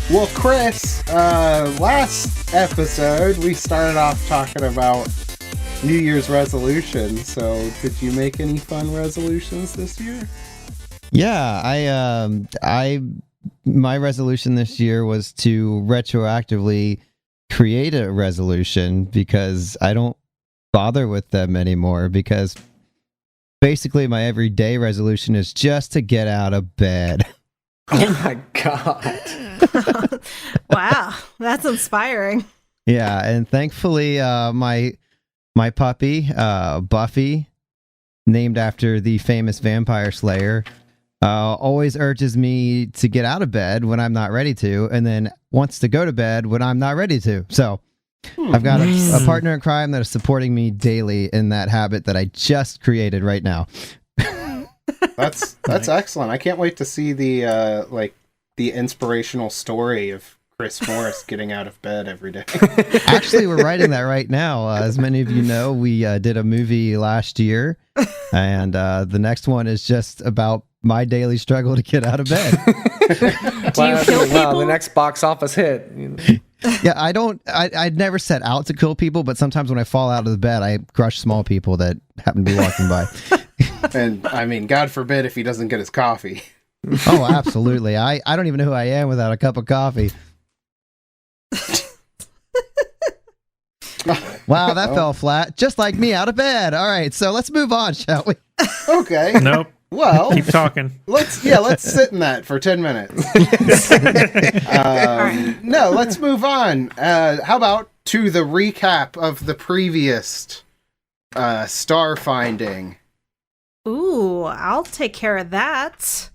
Well, Chris, last episode we started off talking about New Year's resolutions. So, did you make any fun resolutions this year? Yeah, my resolution this year was to retroactively create a resolution because I don't bother with them anymore, because basically my everyday resolution is just to get out of bed. Oh my God. Wow, that's inspiring. Yeah, and thankfully my puppy, Buffy, named after the famous vampire slayer, always urges me to get out of bed when I'm not ready to, and then wants to go to bed when I'm not ready to. So I've got a partner in crime that is supporting me daily in that habit that I just created right now. That's excellent. I can't wait to see the inspirational story of Chris Morris getting out of bed every day. Actually, we're writing that right now. As many of you know, we did a movie last year, and the next one is just about my daily struggle to get out of bed. Do you kill people? Wow, the next box office hit. Yeah, I'd never set out to kill people, but sometimes when I fall out of the bed, I crush small people that happen to be walking by. And I mean, God forbid if he doesn't get his coffee. Oh, absolutely. I don't even know who I am without a cup of coffee. Wow, that fell flat. Just like me out of bed. All right, so let's move on, shall we? Okay. Nope. Well, Keep talking. let's sit in that for 10 minutes. No, let's move on. How about to the recap of the previous Starfinding? Ooh, I'll take care of that.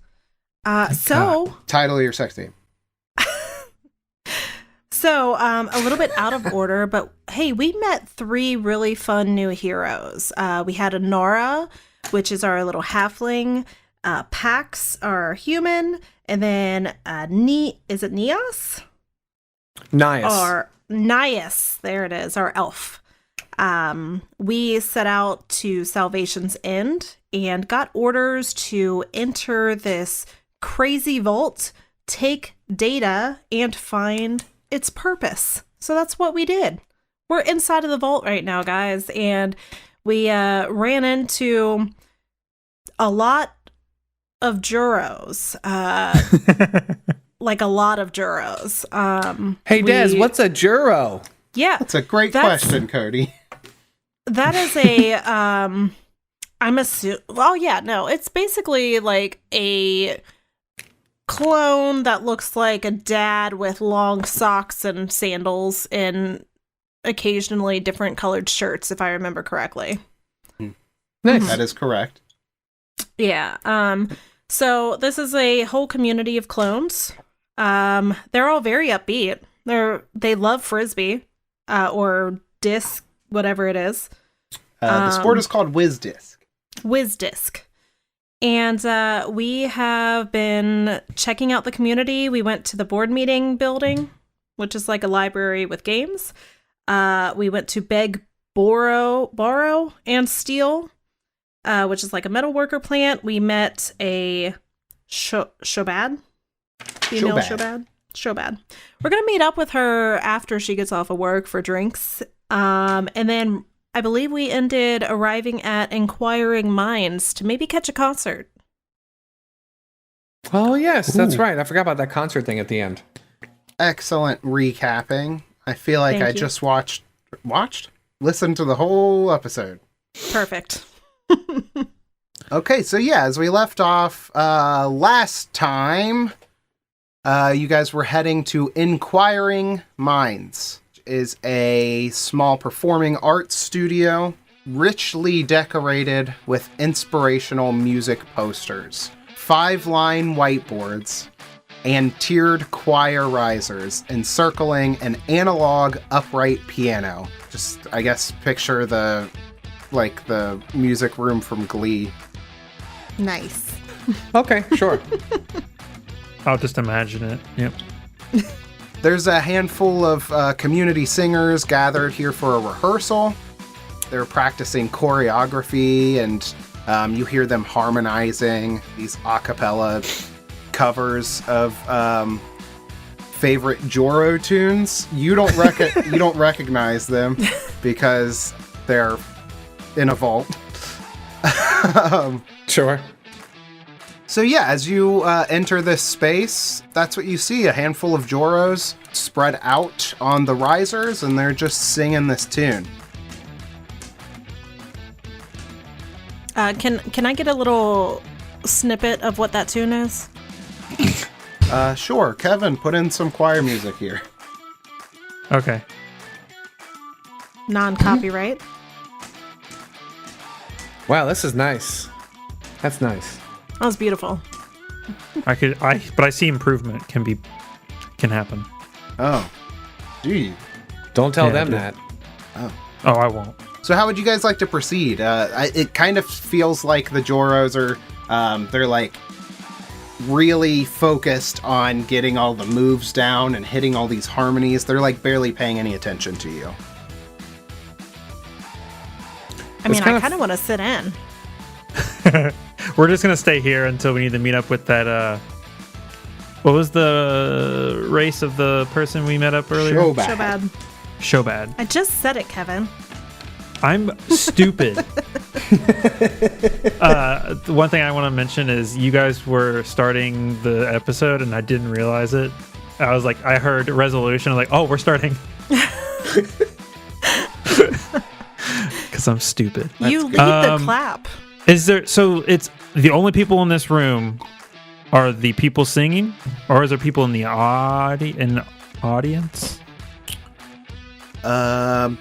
Title of your sex tape. So, a little bit out of order, but hey, we met 3 really fun new heroes. We had Nora, which is our little halfling, Pax, our human, and then is it Nias? Nias, there it is, our elf. We set out to Salvation's End and got orders to enter this crazy vault, take data, and find its purpose. So that's what we did. We're inside of the vault right now, guys, and we ran into a lot of Juros. Like a lot of Juros. Hey, Des, what's a Juro? Yeah. That's a great question, Cody. That is a, I'm assuming, well, yeah, no, it's basically like a clone that looks like a dad with long socks and sandals and occasionally different colored shirts, if I remember correctly. Nice. That is correct. Yeah. So this is a whole community of clones. They're all very upbeat. They love Frisbee, or disc, whatever it is. The sport is called WizDisc. WizDisc. And we have been checking out the community. We went to the board meeting building, which is like a library with games. We went to Beg, Borrow, and Steal, which is like a metalworker plant. We met a Shobad. Female Shobad. Shobad. We're going to meet up with her after she gets off of work for drinks. And then I believe we ended arriving at Inquiring Minds to maybe catch a concert. Oh, yes, that's right. I forgot about that concert thing at the end. Excellent recapping. I feel like Thank I you. just listened to the whole episode. Perfect. Okay, so yeah, as we left off last time, you guys were heading to Inquiring Minds. Is a small performing arts studio, richly decorated with inspirational music posters, 5-line whiteboards, and tiered choir risers encircling an analog upright piano. Just, I guess, picture the music room from Glee. Nice. Okay, sure. I'll just imagine it. Yep. There's a handful of community singers gathered here for a rehearsal. They're practicing choreography, and you hear them harmonizing these a cappella covers of favorite Joro tunes. You don't recognize them because they're in a vault. Sure. So yeah, as you enter this space, that's what you see. A handful of Joros spread out on the risers, and they're just singing this tune. Can I get a little snippet of what that tune is? Sure. Kevin, put in some choir music here. Okay. Non-copyright. Wow, this is nice. That's nice. That was beautiful. But I see improvement can happen. Oh. Gee. Don't tell Yeah, them dude. that. Oh, I won't. So how would you guys like to proceed? It kind of feels like the Joros are, they're like really focused on getting all the moves down and hitting all these harmonies. They're like barely paying any attention to you. I mean, I kind of want to sit in. We're just gonna stay here until we need to meet up with that. What was the race of the person we met up earlier? Shobad. So bad. Shobad. I just said it, Kevin. I'm stupid. The one thing I want to mention is you guys were starting the episode and I didn't realize it. I was like, I heard resolution. I'm like, oh, we're starting. Because I'm stupid. You lead the clap. Is there? So it's the only people in this room are the people singing, or is there people in the audience?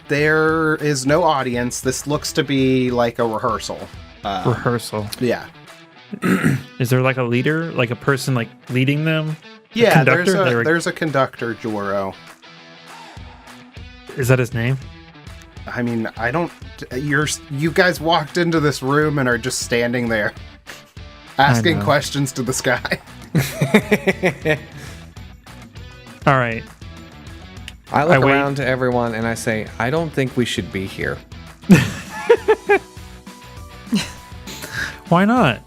There is no audience. This looks to be like a rehearsal. Rehearsal. Yeah. Is there like a leader, like a person like leading them? Yeah, conductor? there's a conductor, Joro. Is that his name? I mean, I don't. You guys walked into this room and are just standing there, asking know. questions to the sky. All right. I look wait. around to everyone and I say, I don't think we should be here. Why not?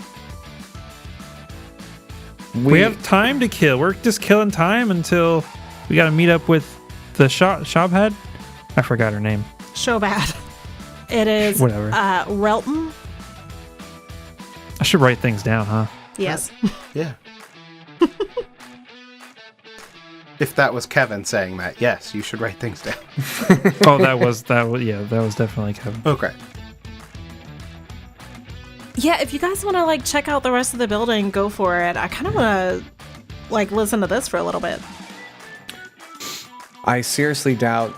We have time to kill. We're just killing time until we got to meet up with the shop head. I forgot her name. So bad. It is Whatever. Relton. I should write things down, huh? Yes. Yeah. If that was Kevin saying that, yes, you should write things down. Oh, that was definitely Kevin. Okay. Yeah, if you guys want to like check out the rest of the building, go for it. I kind of want to like listen to this for a little bit. I seriously doubt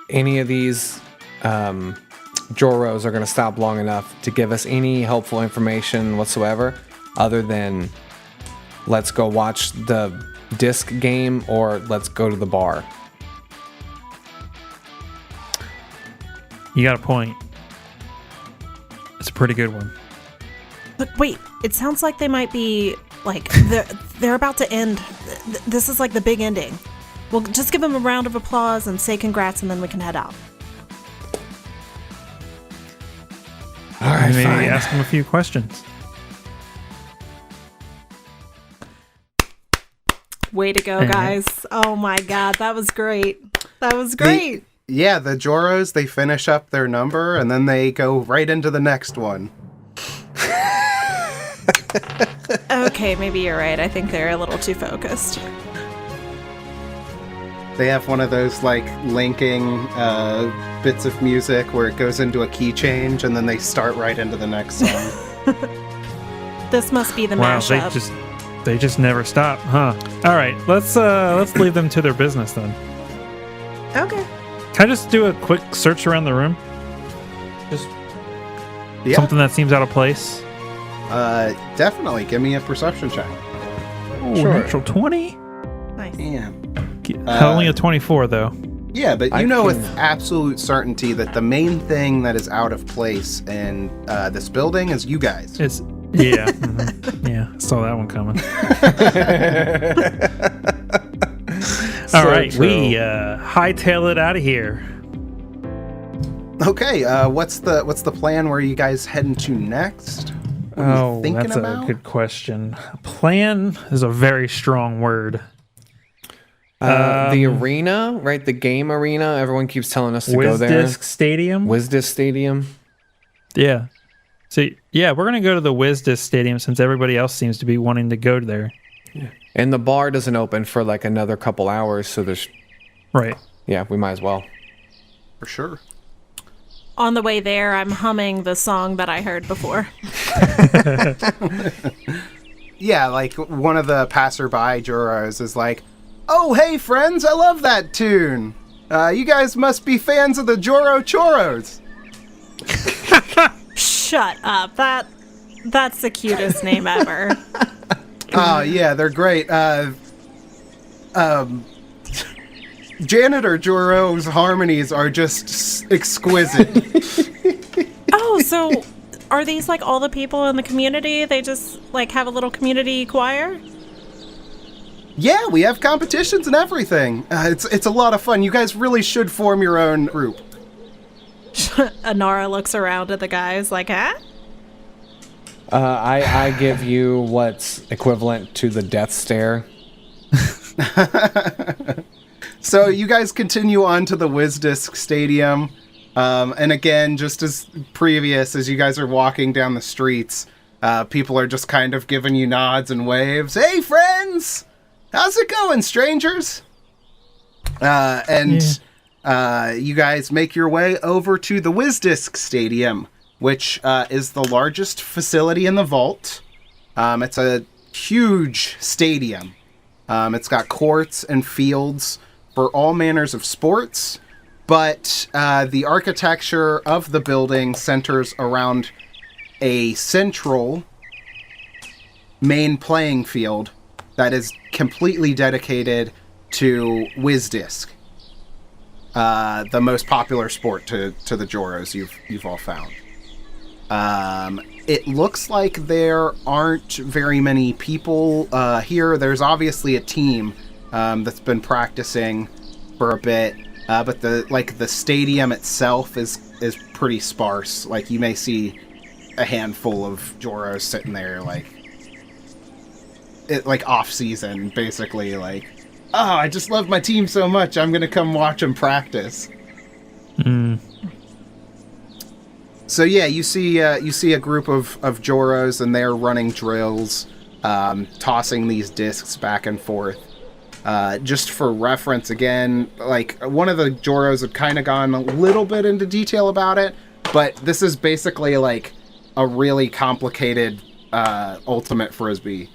any of these Joros are going to stop long enough to give us any helpful information whatsoever, other than let's go watch the disc game or let's go to the bar. You got a point. It's a pretty good one. Look, wait. It sounds like they might be like they're about to end. This is like the big ending. We'll just give them a round of applause and say congrats, and then we can head out. All right, Maybe fine. ask him a few questions. Way to go, guys. Oh my god, that was great. That was great. Yeah, the Joros, they finish up their number and then they go right into the next one. Okay, maybe you're right. I think they're a little too focused. They have one of those like linking bits of music where it goes into a key change and then they start right into the next song. This must be the Wow, mashup. they just never stop, huh? All right, let's leave them to their business then. Okay. Can I just do a quick search around the room? Just Yeah, something that seems out of place. definitely. Give me a perception check. Oh, Sure. natural 20? Nice. Yeah. Only a 24 though. Yeah, but I you know can- with absolute certainty that the main thing that is out of place in this building is you guys. Is Yeah. Yeah. Saw that one coming. All right. true. We hightail it out of here. Okay, what's the plan? Where are you guys heading to next? What are you Oh, thinking that's about? a good question. Plan is a very strong word. The arena, right? The game arena. Everyone keeps telling us to go there. WizDisc Stadium. WizDisc Stadium. Yeah. So yeah, we're gonna go to the WizDisc Stadium since everybody else seems to be wanting to go there. And the bar doesn't open for like another couple hours, so there's Right. yeah, we might as well. For sure. On the way there, I'm humming the song that I heard before. Yeah, like one of the passerby Joros is like, "Oh, hey friends, I love that tune. You guys must be fans of the Joro Choros." Shut up. That's the cutest name ever. Oh yeah, they're great. Janitor Joro's harmonies are just exquisite. Oh, so are these like all the people in the community? They just like have a little community choir? Yeah, we have competitions and everything. It's a lot of fun. You guys really should form your own group. Anara looks around at the guys like, huh? I give you what's equivalent to the death stare. So you guys continue on to the WizDisc Stadium. And again, just as previous, as you guys are walking down the streets, people are just kind of giving you nods and waves. Hey, friends! How's it going, strangers? You guys make your way over to the WizDisc Stadium, which is the largest facility in the vault. It's a huge stadium. It's got courts and fields for all manners of sports, but the architecture of the building centers around a central main playing field that is completely dedicated to WizDisc, the most popular sport to the Joros you've all found. It looks like there aren't very many people here. There's obviously a team that's been practicing for a bit, but the stadium itself is pretty sparse. Like, you may see a handful of Joros sitting there, like off season, basically. Like, oh, I just love my team so much, I'm gonna come watch them practice. So yeah, you see a group of Joros, and they're running drills, tossing these discs back and forth. Just for reference, again, like, one of the Joros had kind of gone a little bit into detail about it, but this is basically like a really complicated ultimate frisbee,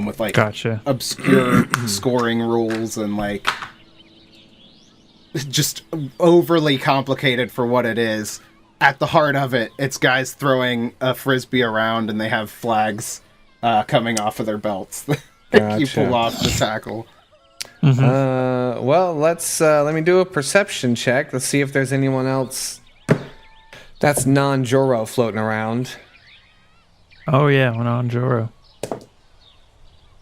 with like Gotcha. obscure scoring rules and like just overly complicated for what it is. At the heart of it, it's guys throwing a frisbee around, and they have flags coming off of their belts that you pull off the tackle. Well, let me do a perception check. Let's see if there's anyone else that's non-Joro floating around. Oh yeah, went on Joro.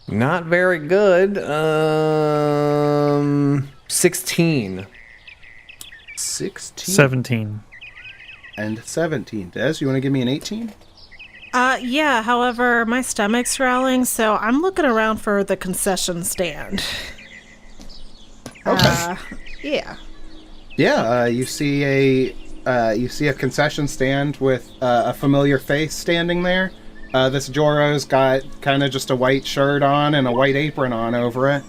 Not very good. 16. 16 17. and 17. Des, you want to give me an 18? Yeah, however, my stomach's growling, so I'm looking around for the concession stand. Okay. Yeah. Yeah, you see a concession stand with a familiar face standing there. This Joro's got kind of just a white shirt on and a white apron on over it,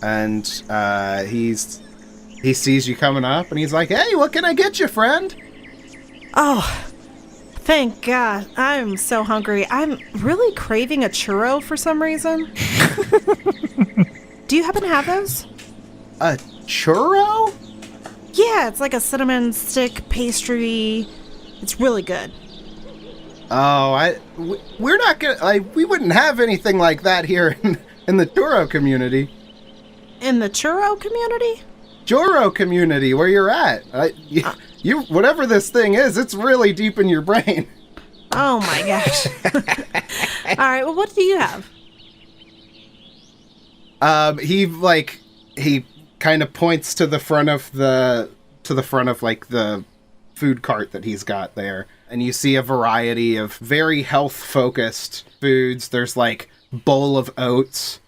and he sees you coming up, and he's like, "Hey, what can I get you, friend?" Oh, thank God. I'm so hungry. I'm really craving a churro for some reason. Do you happen to have those? A churro? Yeah, it's like a cinnamon stick pastry. It's really good. Oh, we're not gonna, we wouldn't have anything like that here in the churro community. In the churro community? Joro community, where you're at. You whatever this thing is, it's really deep in your brain. Oh my gosh. All right, well, what do you have? He kind of points to the front of the food cart that he's got there, and you see a variety of very health focused foods. There's like bowl of oats.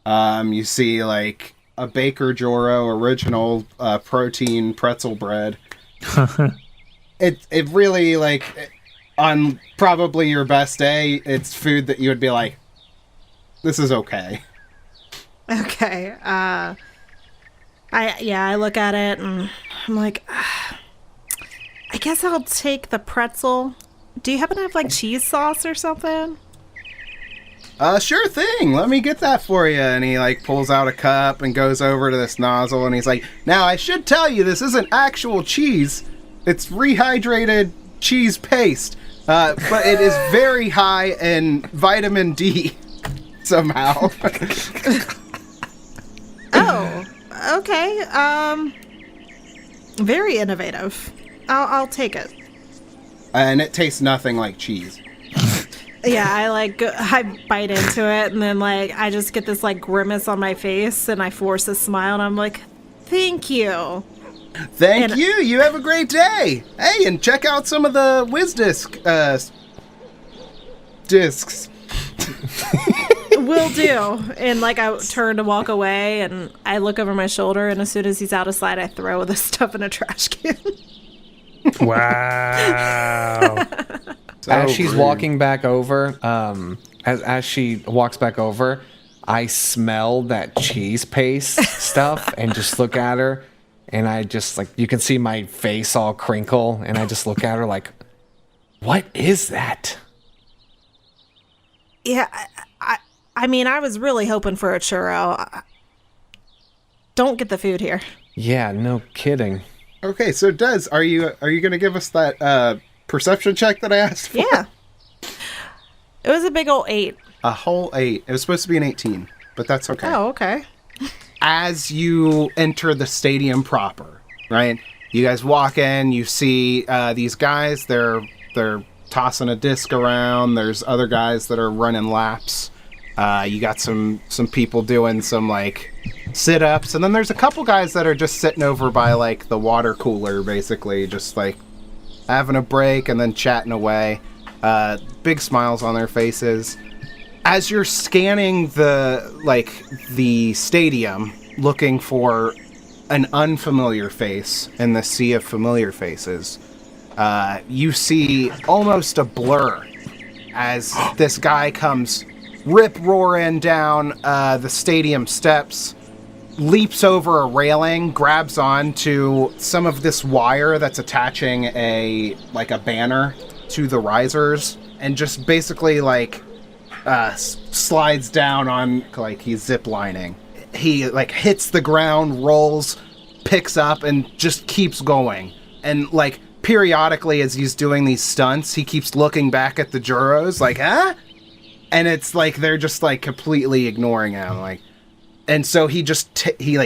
You see like a Baker Joro original protein pretzel bread. It really, like, on probably your best day, it's food that you would be like, this is okay. Okay. I look at it and I'm like, I guess I'll take the pretzel. Do you happen to have like cheese sauce or something? Sure thing. Let me get that for you. And he like pulls out a cup and goes over to this nozzle and he's like, now I should tell you this isn't actual cheese. It's rehydrated cheese paste. But it is very high in vitamin D somehow. Oh, okay. Very innovative. I'll take it. And it tastes nothing like cheese. Yeah, I bite into it and then like I just get this like grimace on my face and I force a smile and I'm like, thank you. Thank you. You have a great day. Hey, and check out some of the WizDisc discs. Will do. And like I turn to walk away and I look over my shoulder and as soon as he's out of sight I throw the stuff in a trash can. Wow. As she's rude. walking back over, as she walks back over, I smell that cheese paste stuff and just look at her, and I just like you can see my face all crinkle, and I just look at her like, "What is that?" Yeah, I mean, I was really hoping for a churro. Don't get the food here. Yeah, no kidding. Okay, so Des, are you going to give us that perception check that I asked for? Yeah. It was a big old 8. A whole 8. It was supposed to be an 18, but that's okay. Oh, okay. As you enter the stadium proper, right? You guys walk in, you see these guys, they're tossing a disc around. There's other guys that are running laps. You got some people doing some like sit-ups, and then there's a couple guys that are just sitting over by like the water cooler, basically just like having a break and then chatting away. Big smiles on their faces. As you're scanning the stadium, looking for an unfamiliar face in the sea of familiar faces, you see almost a blur as this guy comes rip-roaring down the stadium steps, leaps over a railing, grabs onto some of this wire that's attaching a banner to the risers, and just basically slides down on, like he's zip-lining. He hits the ground, rolls, picks up, and just keeps going. And periodically as he's doing these stunts, he keeps looking back at the Juros huh? And it's they're just completely ignoring him, and so he just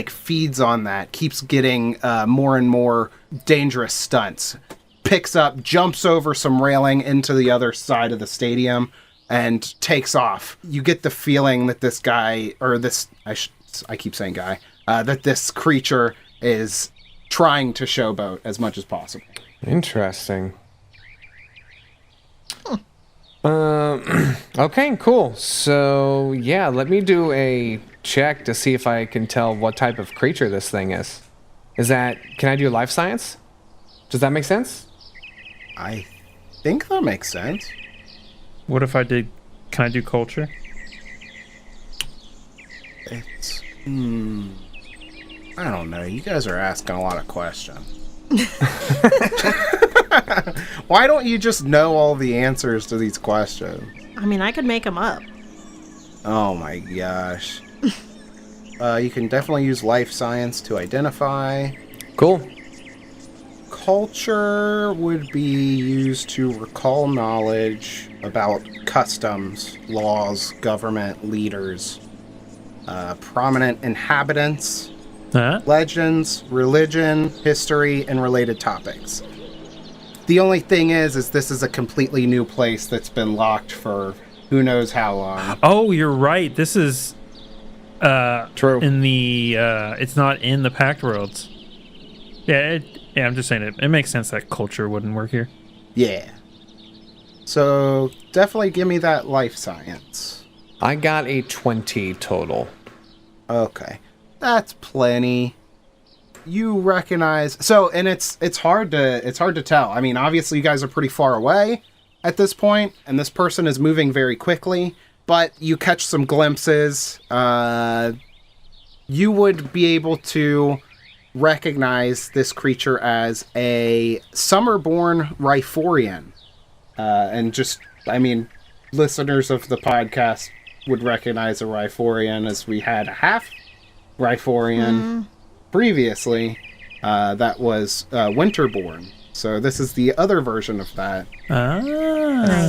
feeds on that, keeps getting more and more dangerous stunts, picks up, jumps over some railing into the other side of the stadium, and takes off. You get the feeling that this guy, or this, I keep saying guy, that this creature is trying to showboat as much as possible. Interesting. Okay, cool. So, yeah, let me do a check to see if I can tell what type of creature this thing is. Can I do life science? Does that make sense? I think that makes sense. What if can I do culture? It's, I don't know. You guys are asking a lot of questions. Why don't you just know all the answers to these questions? I mean, I could make them up. Oh my gosh. You can definitely use life science to identify. Cool. Culture would be used to recall knowledge about customs, laws, government, leaders, prominent inhabitants, legends, religion, history, and related topics. The only thing is this is a completely new place that's been locked for who knows how long. Oh, you're right. This is True. in the it's not in the Pact Worlds. Yeah, I'm just saying it makes sense that culture wouldn't work here. Yeah. So definitely give me that life science. I got a 20 total. Okay. That's plenty. You recognize and it's hard to tell. I mean, obviously you guys are pretty far away at this point, and this person is moving very quickly, but you catch some glimpses. You would be able to recognize this creature as a Summerborn Rhyphorian. And just, I mean, listeners of the podcast would recognize a Rhyphorian, as we had a half Rhyphorian previously. That was Winterborn. So this is the other version of that.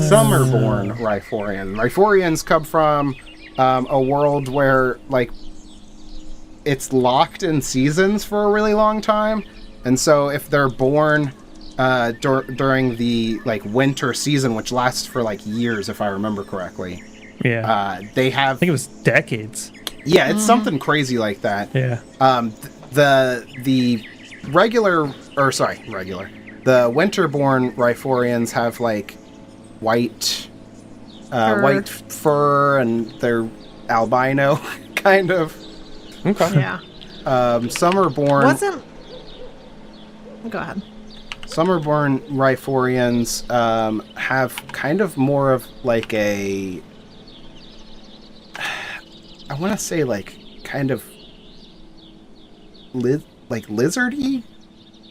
Summerborn Rhyphorian. Rhyphorians come from a world where, like, it's locked in seasons for a really long time. And so if they're born during the, like, winter season, which lasts for, like, years, if I remember correctly. Yeah. They have... I think it was decades. Yeah, it's something crazy like that. Yeah. The regular... The Winterborn Rhyphorians have, like, white fur, and they're albino, kind of. Okay. Yeah. Summerborn... Wasn't... Go ahead. Summerborn Rhyphorians have kind of more of, like, a... I want to say, like, kind of... lizardy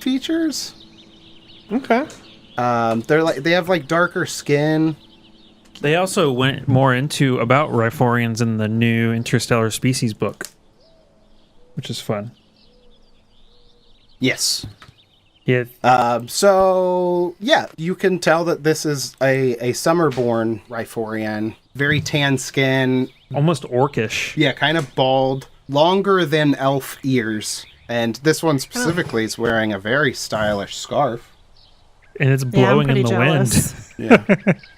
features? Okay. They have, like, darker skin. They also went more into about Rhyphorians in the new Interstellar Species book, which is fun. Yes. Yeah. So, yeah, you can tell that this is a Summerborn Rhyphorian. Very tan skin. Almost orcish. Yeah, kind of bald. Longer than elf ears. And this one specifically is wearing a very stylish scarf. And it's blowing in the jealous. wind. Yeah.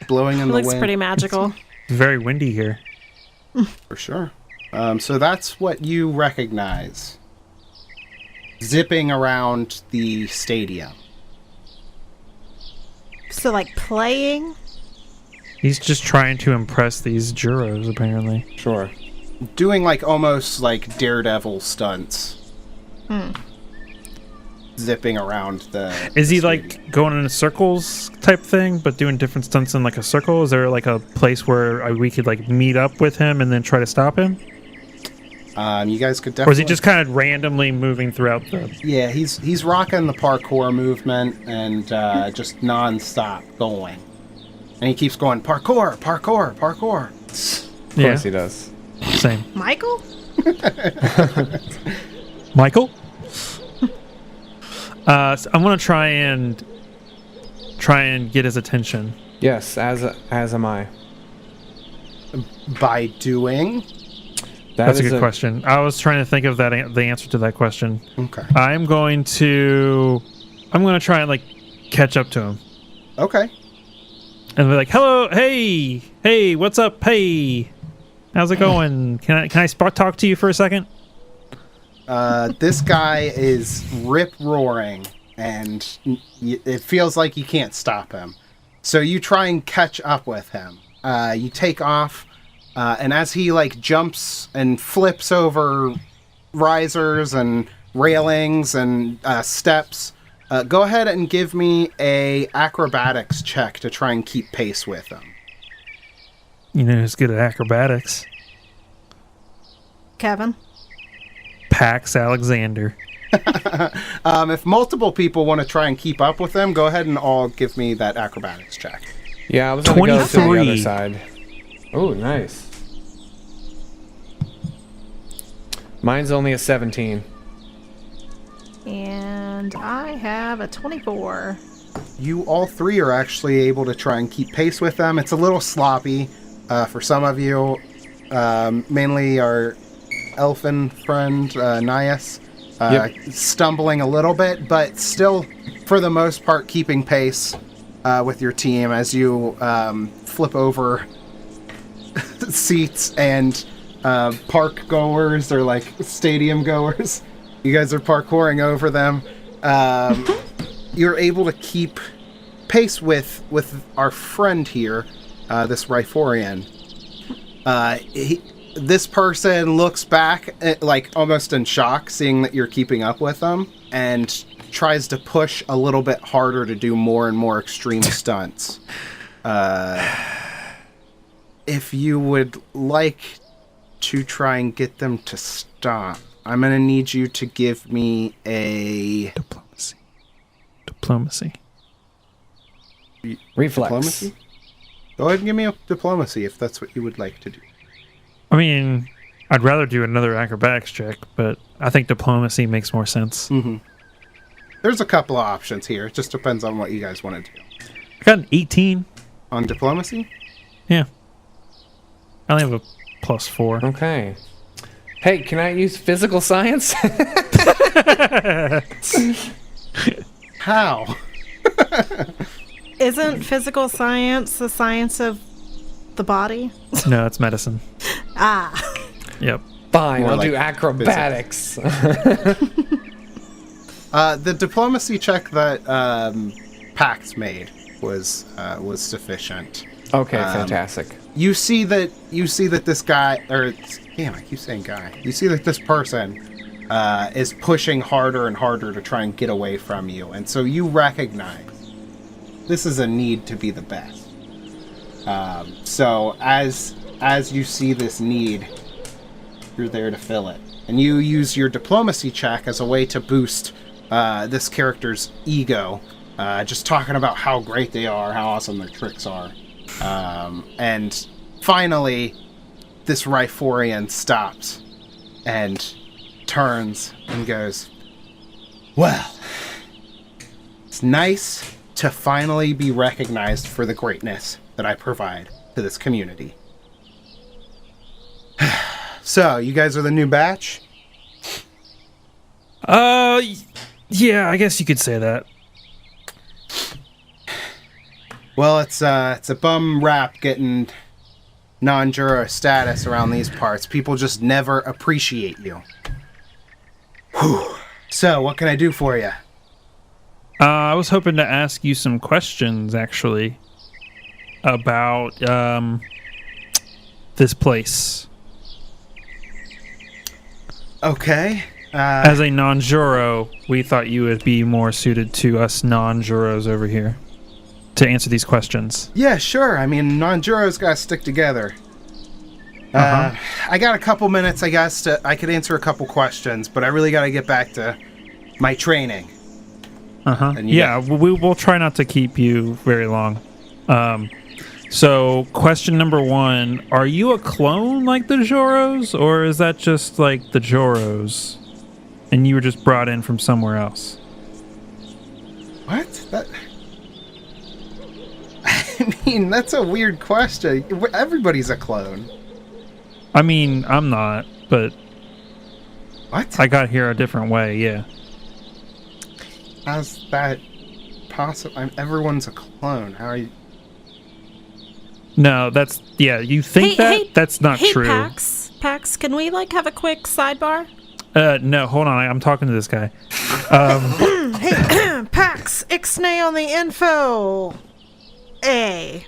Blowing in It the looks wind. pretty magical. It's very windy here. For sure. So that's what you recognize. Zipping around the stadium. So, like, playing? He's just trying to impress these Juros, apparently. Sure. Doing, like, almost like Daredevil stunts. Zipping around the... Is he the like stadium. going in circles type thing, but doing different stunts in like a circle? Is there like a place where we could like meet up with him and then try to stop him? You guys could Or definitely... is he just kind of randomly moving throughout the... Yeah, he's rocking the parkour movement and just non-stop going. And he keeps going, parkour, parkour, parkour. Of course he does. Same. Michael? Michael? So I'm gonna try and get his attention. Yes, as am I. By doing... That's a good question. I was trying to think of the answer to that question. Okay. I'm gonna try and like catch up to him Okay. and be like, "Hello, hey, what's up? Hey, how's it going? Can I talk to you for a second?" This guy is rip-roaring, and it feels like you can't stop him. So you try and catch up with him. You take off, and as he, like, jumps and flips over risers and railings and steps, go ahead and give me a acrobatics check to try and keep pace with him. You know who's good at acrobatics? Kevin? Pax Alexander. If multiple people want to try and keep up with them, go ahead and all give me that acrobatics check. Yeah, I was going to go to the 23. other side. Oh, nice. Mine's only a 17. And I have a 24. You all three are actually able to try and keep pace with them. It's a little sloppy for some of you, mainly our elfin friend, Nias. stumbling a little bit, but still, for the most part, keeping pace with your team as you flip over seats and park goers or like stadium goers. You guys are parkouring over them. You're able to keep pace with our friend here, this Riforian. This person looks back, like almost in shock, seeing that you're keeping up with them, and tries to push a little bit harder to do more and more extreme stunts. If you would like to try and get them to stop, I'm going to need you to give me a... Diplomacy. Reflex. Diplomacy? Go ahead and give me a diplomacy if that's what you would like to do. I mean, I'd rather do another acrobatics check, but I think diplomacy makes more sense. Mm-hmm. There's a couple of options here. It just depends on what you guys want to do. I got an 18. On diplomacy? Yeah. I only have a +4. Okay. Hey, can I use physical science? How? Isn't physical science the science of the body? No, it's medicine. Ah. Yep. Fine, More I'll like do acrobatics. The diplomacy check that Pax made was sufficient. Okay, fantastic. You see that this guy, or damn, I keep saying guy. You see that this person is pushing harder and harder to try and get away from you, and so you recognize this is a need to be the best. So as you see this need, you're there to fill it, and you use your diplomacy check as a way to boost this character's ego, just talking about how great they are, how awesome their tricks are. And finally, this Riforian stops and turns and goes, well, it's nice to finally be recognized for the greatness that I provide to this community. So, you guys are the new batch? Yeah, I guess you could say that. Well, it's a bum rap getting non-juror status around these parts. People just never appreciate you. Whew. So, what can I do for you? I was hoping to ask you some questions, actually, about this place. Okay. As a non-juro, we thought you would be more suited to us non-juros over here to answer these questions. Yeah, sure. I mean, non-juros gotta stick together. I got a couple minutes, I guess, I could answer a couple questions, but I really gotta get back to my training. Yeah, we'll try not to keep you very long. So, question number 1, are you a clone like the Joros, or is that just like the Joros, and you were just brought in from somewhere else? What? I mean, that's a weird question. Everybody's a clone. I mean, I'm not, but What? I got here a different way, yeah. How's that possible? Everyone's a clone. How are you? No, that's, yeah, you think that's not true. Pax, can we have a quick sidebar? No, hold on, I'm talking to this guy. Hey, Pax, ixnay on the info. A.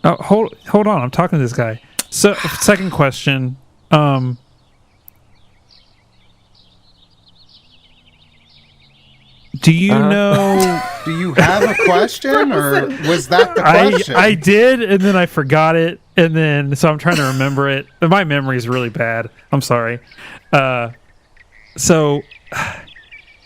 Oh, hold on, I'm talking to this guy. So, second question, do you know... Do you have a question, or was that the question? I did, and then I forgot it, and then so I'm trying to remember it. My memory is really bad. I'm sorry. So,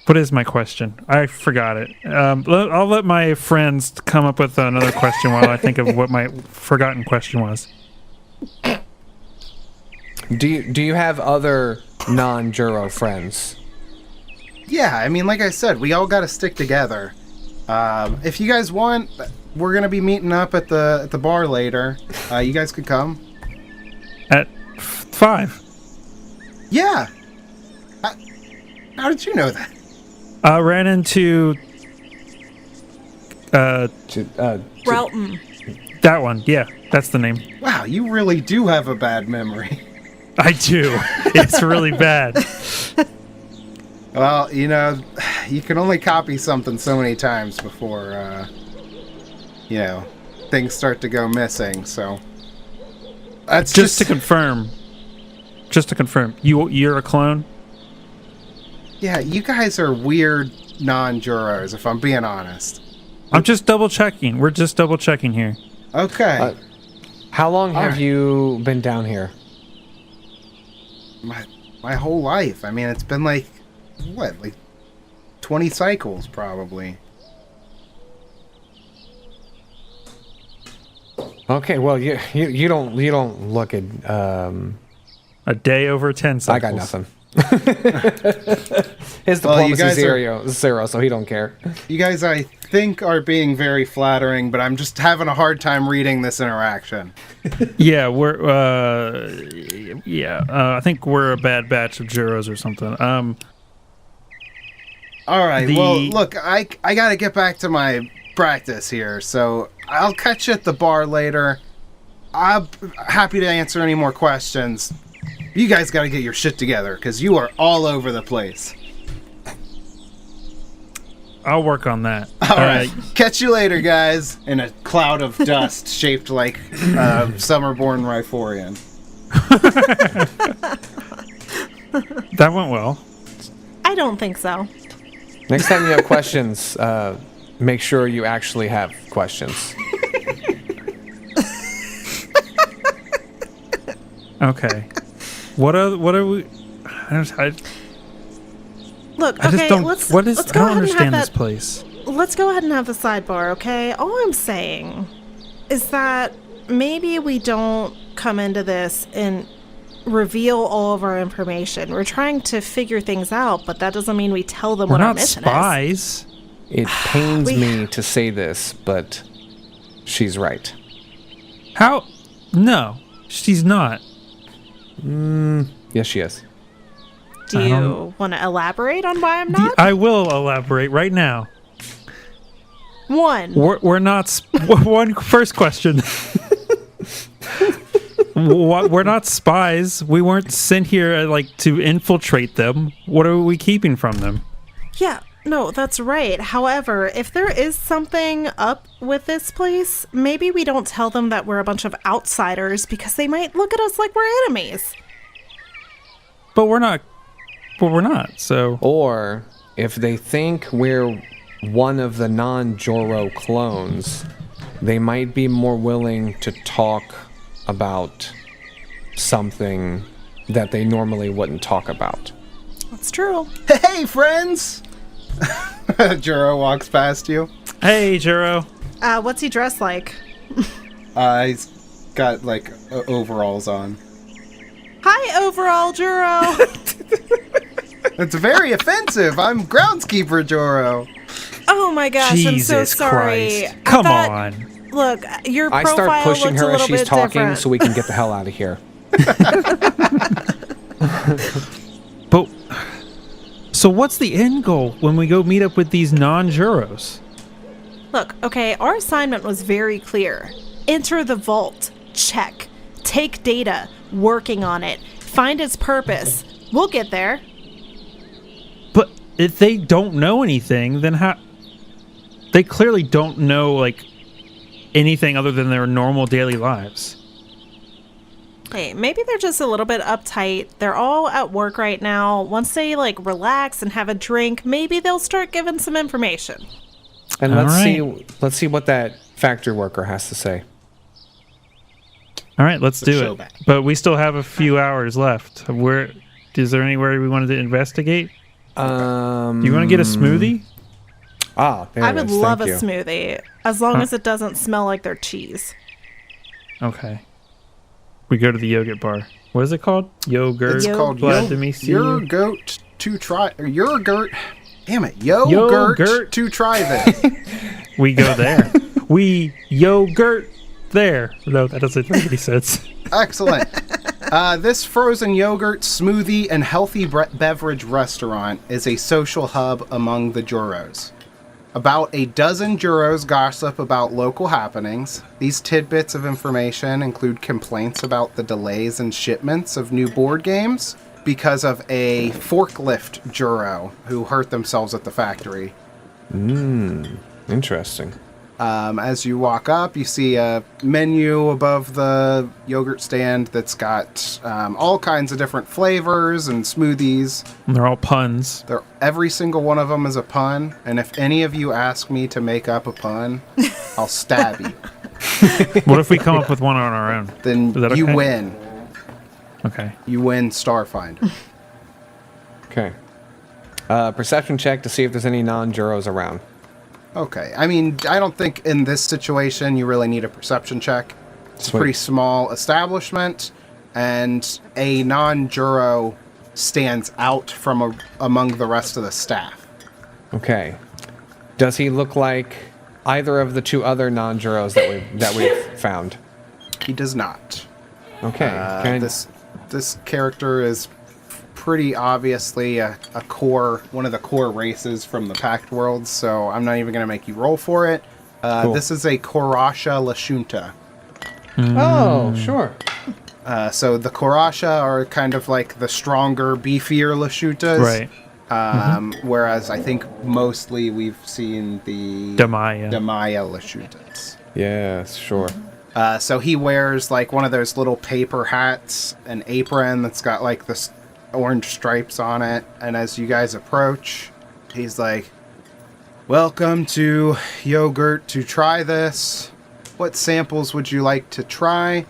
what is my question? I forgot it. I'll let my friends come up with another question while I think of what my forgotten question was. Do you have other non-juro friends? Yeah, I mean, like I said, we all got to stick together. If you guys want, we're gonna be meeting up at the bar later. You guys could come. At 5. Yeah. How did you know that? I ran into Broughton. that one. Yeah, that's the name. Wow, you really do have a bad memory. I do. It's really bad. Well, you know, you can only copy something so many times before, you know, things start to go missing, so... That's Just to confirm, you're a clone? Yeah, you guys are weird non-Juros, if I'm being honest. I'm just double checking. We're just double checking here. Okay. How long have Alright. you been down here? My whole life. I mean, it's been like, what, like 20 cycles, probably. Okay, well, you don't look at. A day over 10 cycles. I got nothing. His Well, you diplomacy guys zero, so he don't care. You guys, I think, are being very flattering, but I'm just having a hard time reading this interaction. Yeah, I think we're a bad batch of Juros or something. All right, The- well, look, I gotta get back to my practice here, so I'll catch you at the bar later. I'm happy to answer any more questions. You guys gotta get your shit together, because you are all over the place. I'll work on that. All right, catch you later, guys, in a cloud of dust shaped like Summerborn Riforian. That went well. I don't think so. Next time you have questions, make sure you actually have questions. Okay. What are we? Look, I just okay, don't. let's What is? let's I go don't ahead and understand have this that. place. Let's go ahead and have the sidebar, okay? All I'm saying is that maybe we don't come into this and reveal all of our information. We're trying to figure things out, but that doesn't mean we tell them We're what our not mission spies. It pains We- me to say this, but she's right. How? No, she's not. Yes, she is. is. Do I you don't- want to elaborate on why I'm not? I will elaborate right now. One. We're not. One first question. We're not spies. We weren't sent here like to infiltrate them. What are we keeping from them? Yeah, no, that's right. However, if there is something up with this place, maybe we don't tell them that we're a bunch of outsiders because they might look at us like we're enemies. But we're not. But we're not. So Or if they think we're one of the non-Joro clones, they might be more willing to talk about something that they normally wouldn't talk about. That's true. Hey, friends! Juro walks past you. hey, Juro. What's he dressed like? He's got, like, overalls on. Hi, overall Juro. It's very offensive. I'm groundskeeper Joro. Oh my gosh, Jesus I'm so sorry. Christ! I Come thought- on. Look, your I profile start pushing looked a her as little she's bit talking different. so we can get the hell out of here. But so what's the end goal when we go meet up with these non-Juros? Look, okay, our assignment was very clear. Enter the vault. Check. Take data. Working on it. Find its purpose. We'll get there. But if they don't know anything, then how? They clearly don't know like anything other than their normal daily lives. Hey, maybe they're just a little bit uptight. They're all at work right now. Once they like relax and have a drink, maybe they'll start giving some information. And All let's see what that factory worker has to say. All right, let's do show it. back. But we still have a few hours left. Where is there anywhere we wanted to investigate? Do you want to get a smoothie? There I it would is. love a Thank you. smoothie, as long as it doesn't smell like their cheese. Okay. We go to the yogurt bar. What is it called? Yogurt. It's called Glad to meet you. Yogurt to try. Or yogurt. Damn it. Yogurt Yogurt. to try this. We go there. We yogurt there. No, that doesn't make any sense. Excellent. This frozen yogurt, smoothie, and healthy beverage restaurant is a social hub among the Juros. About a dozen Juros gossip about local happenings. These tidbits of information include complaints about the delays in shipments of new board games because of a forklift Juro who hurt themselves at the factory. Interesting. As you walk up, you see a menu above the yogurt stand that's got all kinds of different flavors and smoothies. And they're all puns. Every single one of them is a pun, and if any of you ask me to make up a pun, I'll stab you. What if we come up with one on our own? Then Is that you okay? win. Okay. You win Starfinder. Okay. Perception check to see if there's any non-Juros around. Okay. I mean, I don't think in this situation you really need a perception check. It's Sweet. a pretty small establishment, and a non-Juro stands out from among the rest of the staff. Okay. Does he look like either of the two other non-Juros that we've found? He does not. Okay. Can I- This character is pretty obviously one of the core races from the Pact Worlds, so I'm not even going to make you roll for it. Cool. This is a Korasha Lashunta. Oh, sure. So the Korasha are kind of like the stronger, beefier Lashuntas. Right. Whereas I think mostly we've seen the Damaya. Lashuntas. Yes, sure. So he wears like one of those little paper hats, an apron that's got like this orange stripes on it, and as you guys approach, he's like, "Welcome to Yogurt to try this. What samples would you like to try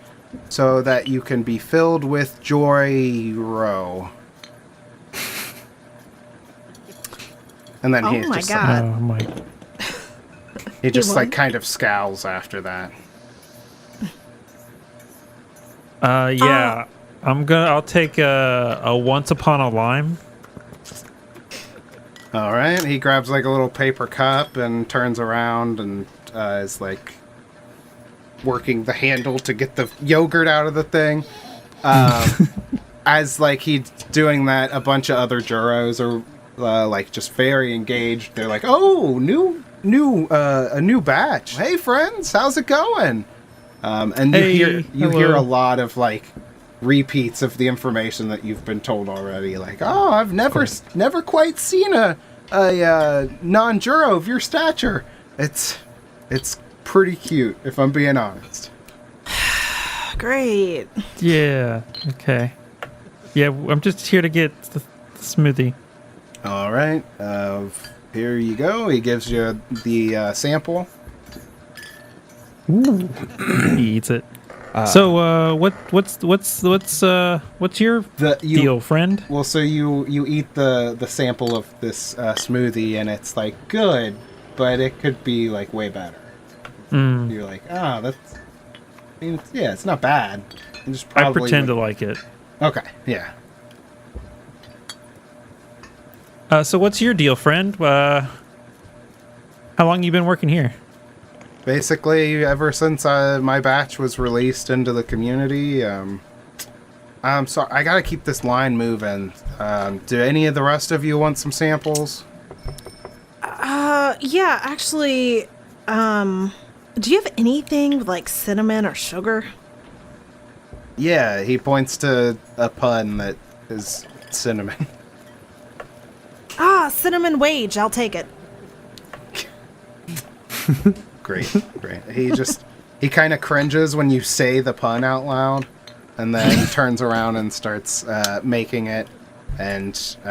so that you can be filled with joy row?" And then Oh he my just God. Oh my. he just won? like kind of scowls after that. Yeah. I'll take a Once Upon a Lime. All right, he grabs like a little paper cup and turns around and is like working the handle to get the yogurt out of the thing. As like he's doing that, a bunch of other Juros are like just very engaged. They're like, "Oh, a new batch. Hey, friends, how's it going?" And you Hey, hear hello. a lot of like repeats of the information that you've been told already. Like, "Oh, I've never quite seen a non-Juro of your stature. It's pretty cute, if I'm being honest." Great. Yeah. Okay. Yeah, I'm just here to get the smoothie. All right, here you go. He gives you the sample. He eats it. So, what's your deal, friend? Well, so you eat the sample of this smoothie, and it's like good, but it could be like way better. You're like, that's. I mean, yeah, it's not bad. You just I probably pretend to like it. Okay, yeah. So what's your deal, friend? How long you been working here? Basically, ever since my batch was released into the community, I'm sorry, I gotta keep this line moving. Do any of the rest of you want some samples? Yeah, actually, do you have anything with like cinnamon or sugar? Yeah, he points to a pun that is cinnamon. Cinnamon wage. I'll take it. Great. He kind of cringes when you say the pun out loud, and then turns around and starts making it, and so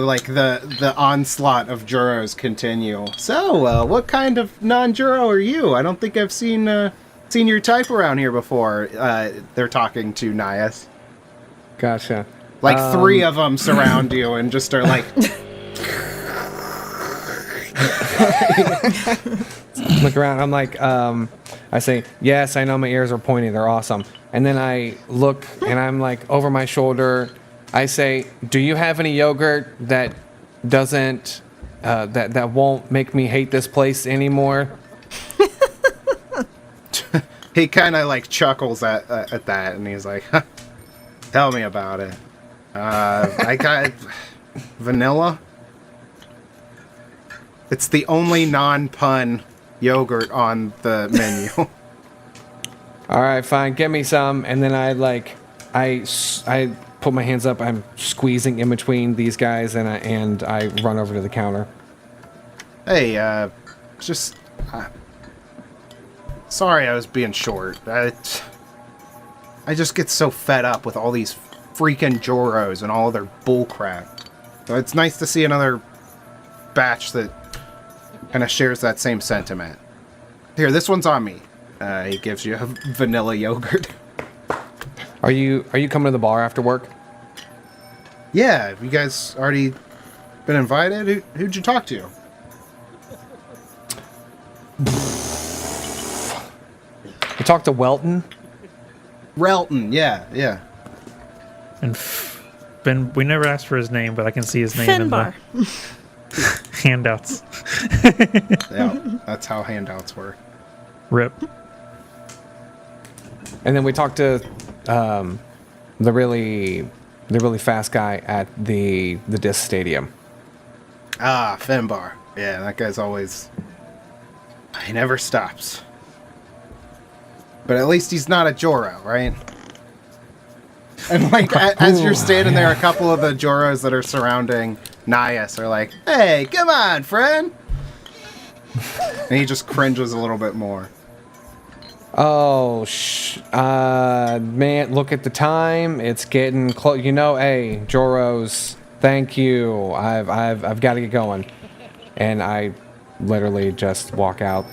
like the onslaught of Juros continue. So, what kind of non-Juro are you? I don't think I've seen your type around here before. They're talking to Nias. Gotcha. Like three of them surround you and just are like. Look around. I'm like, I say, yes, I know my ears are pointy. They're awesome. And then I look and I'm like over my shoulder. I say, do you have any yogurt that doesn't, that won't make me hate this place anymore? He kind of like chuckles at that, and he's like, "Tell me about it." I got vanilla. It's the only non-pun yogurt on the menu. All right, fine. Give me some, and then I put my hands up. I'm squeezing in between these guys, and I run over to the counter. Hey, just sorry I was being short. I just get so fed up with all these freaking Joros and all their bullcrap. So it's nice to see another batch that kind of shares that same sentiment. Here, this one's on me. He gives you a vanilla yogurt. Are you coming to the bar after work? Yeah, you guys already been invited? Who'd you talk to? We talked to Welton. Relton, yeah. And Ben, we never asked for his name, but I can see his name Finbar. in the handouts. Yeah, that's how handouts work. Rip. And then we talked to the really fast guy at the disc stadium. Ah, Finbar. Yeah, that guy's always... He never stops. But at least he's not a Joro, right? And like, as you're standing there, a couple of the Joros that are surrounding Nias are like, "Hey, come on, friend!" And he just cringes a little bit more. Oh, man, look at the time. It's getting close. Hey, Joros, thank you. I've got to get going. And I literally just walk out.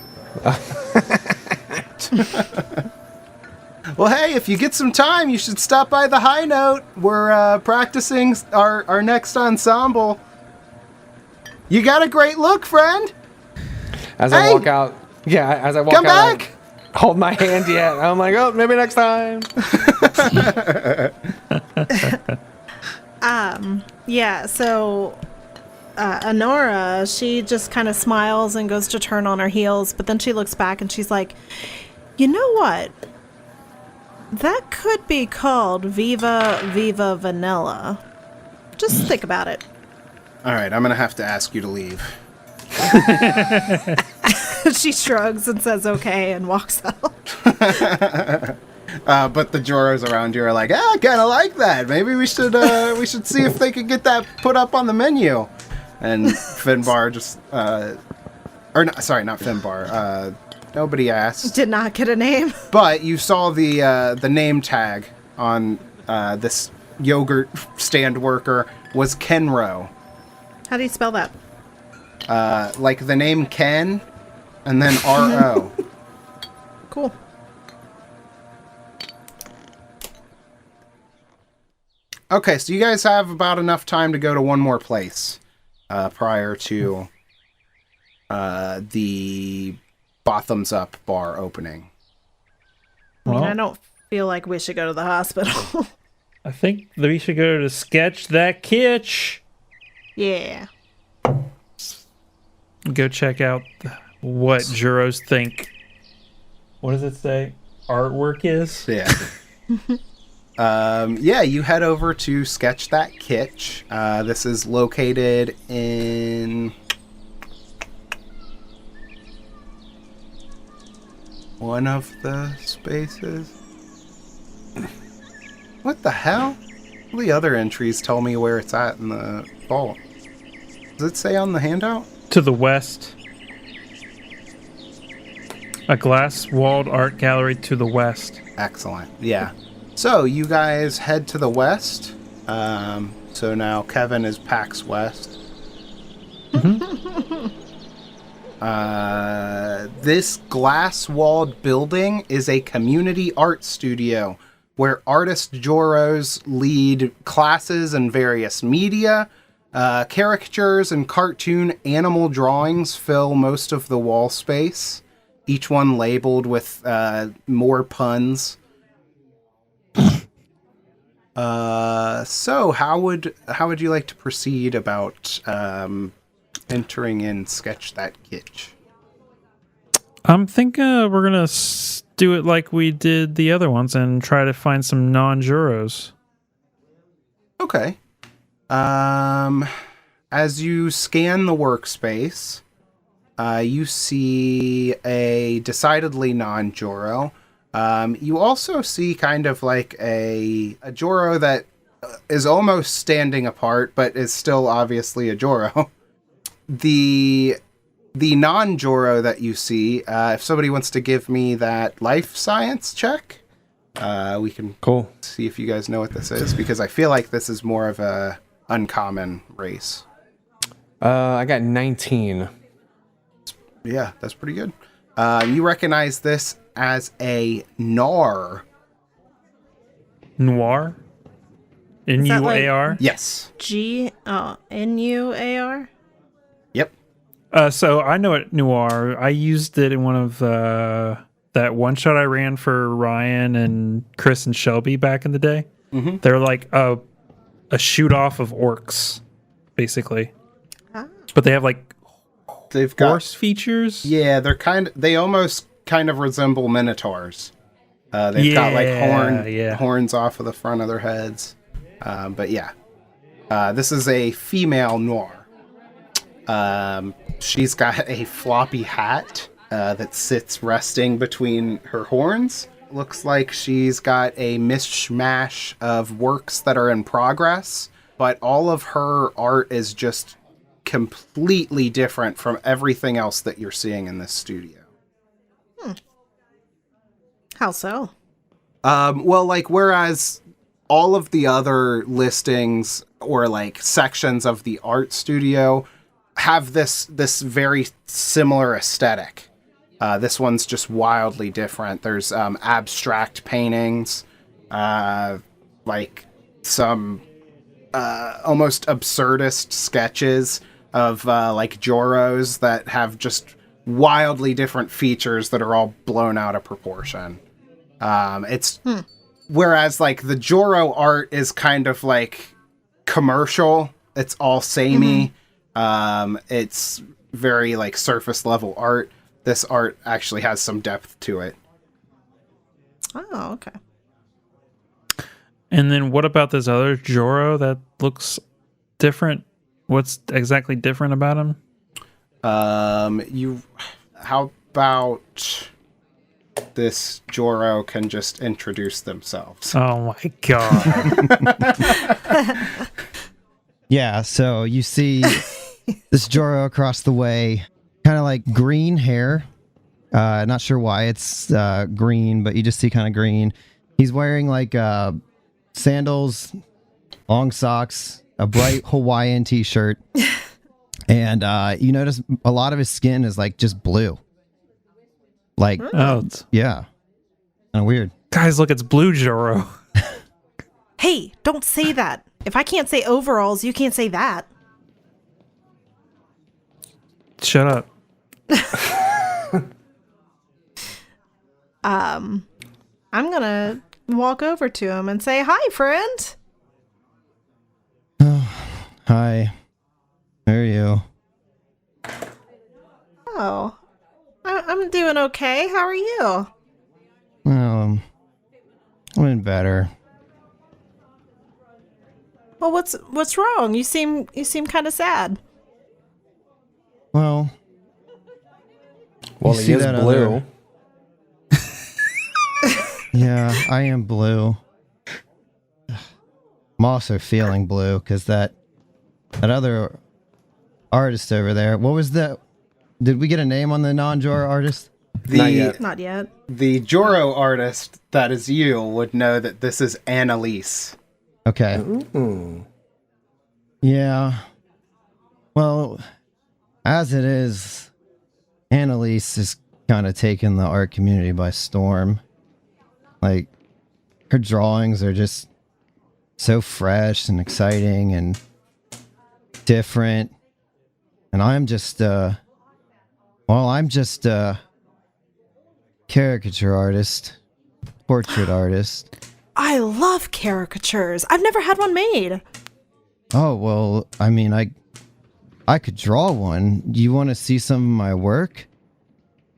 Well, hey, if you get some time, you should stop by the High Note. We're practicing our next ensemble. You got a great look, friend. As Hey! I walk out, Come back. I hold my hand yet. I'm like, oh, maybe next time. Yeah, so Honora, she just kind of smiles and goes to turn on her heels, but then she looks back and she's like, "You know what? That could be called Viva Viva Vanilla. Just think about it." All right, I'm going to have to ask you to leave. She shrugs and says okay and walks out. But the Joros around you are like, I kind of like that. Maybe we should see if they could get that put up on the menu. And Finbar just, sorry, not Finbar. Nobody asked. Did not get a name. But you saw the name tag on this yogurt stand worker was Kenro. How do you spell that? Like the name Ken, and then R-O. Cool. Okay, so you guys have about enough time to go to one more place prior to the Bottoms Up bar opening. I mean, I don't feel like we should go to the hospital. I think that we should go to Sketch That Kitsch. Yeah. Go check out what Juros think. What does it say? Artwork is? Yeah. Yeah, you head over to Sketch That Kitsch. This is located in one of the spaces. What the hell? All the other entries tell me where it's at in the vault. Does it say on the handout? To the west. A glass-walled art gallery to the west. Excellent. Yeah. So you guys head to the west. So now Kevin is PAX West. This glass-walled building is a community art studio where artist Joros lead classes in various media. Caricatures and cartoon animal drawings fill most of the wall space, each one labeled with more puns. So how would you like to proceed about entering in Sketch That Kitsch? I'm thinking we're gonna do it like we did the other ones and try to find some non-Juros. Okay. As you scan the workspace, you see a decidedly non-Joro. You also see kind of like a Joro that is almost standing apart, but is still obviously a Joro. The non-Joro that you see, if somebody wants to give me that life science check, we can see if you guys know what this is, because I feel like this is more of a uncommon race. I got 19. Yeah, that's pretty good. You recognize this as a Nar. Noir? N-U-A-R? Yes. N-U-A-R? Yep. So I know it Noir. I used it in one of that one shot I ran for Ryan and Chris and Shelby back in the day. Mm-hmm. They're like a shoot off of orcs, basically. Ah. But they have like They've got horse features. Yeah, they almost kind of resemble minotaurs. They've got like horns off of the front of their heads. But yeah, this is a female Noir. She's got a floppy hat that sits resting between her horns. Looks like she's got a mishmash of works that are in progress, but all of her art is just completely different from everything else that you're seeing in this studio. How so? Well, like, whereas all of the other listings or like sections of the art studio have this very similar aesthetic. This one's just wildly different. There's abstract paintings, like some almost absurdist sketches of like Joros that have just wildly different features that are all blown out of proportion. Whereas like the Joro art is kind of like commercial. It's all samey. It's very like surface level art. This art actually has some depth to it. Oh, okay. And then what about this other Joro that looks different? What's exactly different about him? How about this Joro can just introduce themselves? Oh my god. Yeah, so you see this Joro across the way, kind of like green hair. Not sure why it's green, but you just see kind of green. He's wearing like sandals, long socks, a bright Hawaiian t-shirt, and you notice a lot of his skin is like just blue. Like, yeah, kind of weird. Guys, look, it's blue Joro. Hey, don't say that. If I can't say overalls, you can't say that. Shut up. I'm gonna walk over to him and say, "Hi, friend." Hi, how are you? Oh, I'm doing okay. How are you? I'm doing better. Well, what's wrong? You seem kind of sad. Well, Well, you he see is that blue. other- Yeah, I am blue. I'm also feeling blue because that other artist over there. What was that? Did we get a name on the non-Joro artist? Not yet. Not yet. The Joro artist that is you would know that this is Annalise. Okay. Ooh. Yeah. Well, as it is, Annalise is kind of taking the art community by storm. Like, her drawings are just so fresh and exciting and different. And I'm just a caricature artist, portrait artist. I love caricatures. I've never had one made. Oh, well, I mean, I could draw one. Do you want to see some of my work?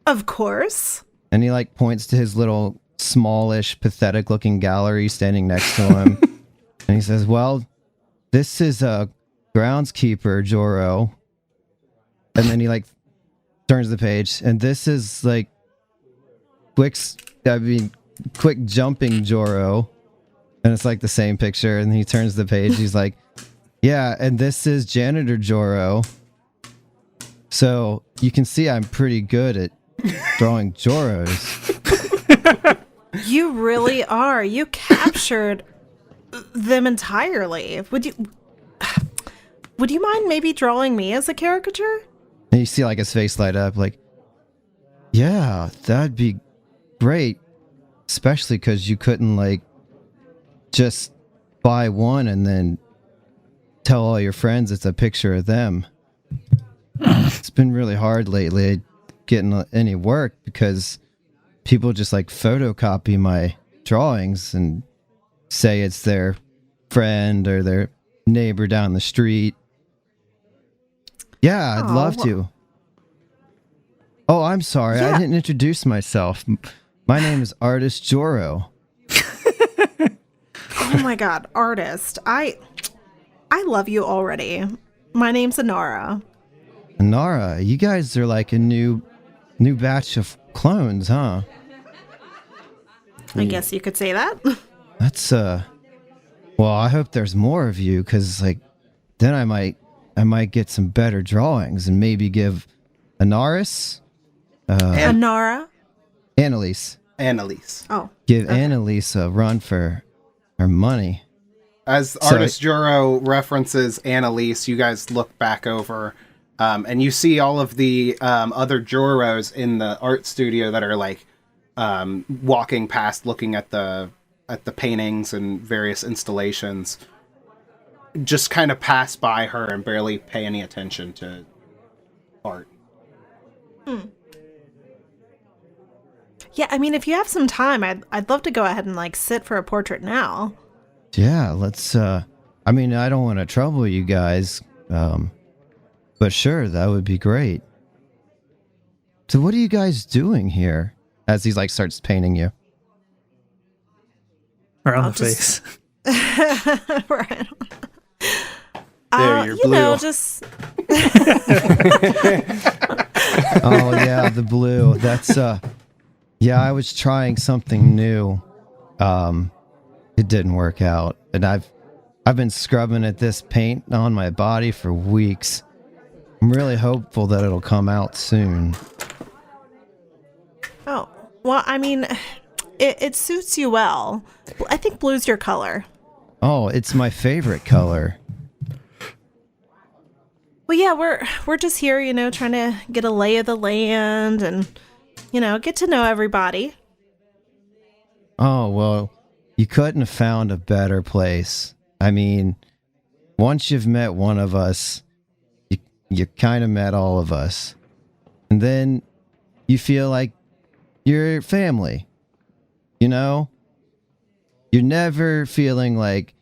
Of course. And he like points to his little smallish, pathetic looking gallery standing next to him. And he says, well, this is a groundskeeper, Joro. And then he like turns the page. And this is like quick jumping Joro. And it's like the same picture. And he turns the page. He's like, yeah, and this is janitor Joro. So you can see I'm pretty good at drawing Joros. You really are. You captured them entirely. Would you mind maybe drawing me as a caricature? And you see like his face light up like, yeah, that'd be great. Especially because you couldn't like just buy one and then tell all your friends it's a picture of them. It's been really hard lately getting any work because people just like photocopy my drawings and say it's their friend or their neighbor down the street. Yeah, I'd love to. Oh, I'm sorry. I didn't introduce myself. My name is Artist Joro. Oh my god, artist. I love you already. My name's Anara. Nara, you guys are like a new batch of clones, huh? I guess you could say that. That's well, I hope there's more of you cuz like then I might get some better drawings and maybe give Anaris Anara? Annalise. Oh. Give Annalise a run for her money. As artist Juro references Annalise, you guys look back over and you see all of the other Joros in the art studio that are like walking past, looking at the paintings and various installations. Just kind of pass by her and barely pay any attention to art. Yeah, I mean, if you have some time, I'd love to go ahead and like sit for a portrait now. Yeah, let's I mean, I don't want to trouble you guys. But sure, that would be great. So what are you guys doing here? As he's like starts painting you. Around I'll the face. Right. There, you're you blue. know, just Oh yeah, the blue. That's yeah, I was trying something new. It didn't work out. And I've been scrubbing at this paint on my body for weeks. I'm really hopeful that it'll come out soon. oh, well, I mean, it suits you well. I think blue's your color. Oh, it's my favorite color. Well, yeah, we're just here, you know, trying to get a lay of the land and, you know, get to know everybody. Oh, well, you couldn't have found a better place. I mean, once you've met one of us, you kind of met all of us. And then you feel like you're family. You know? You're never feeling like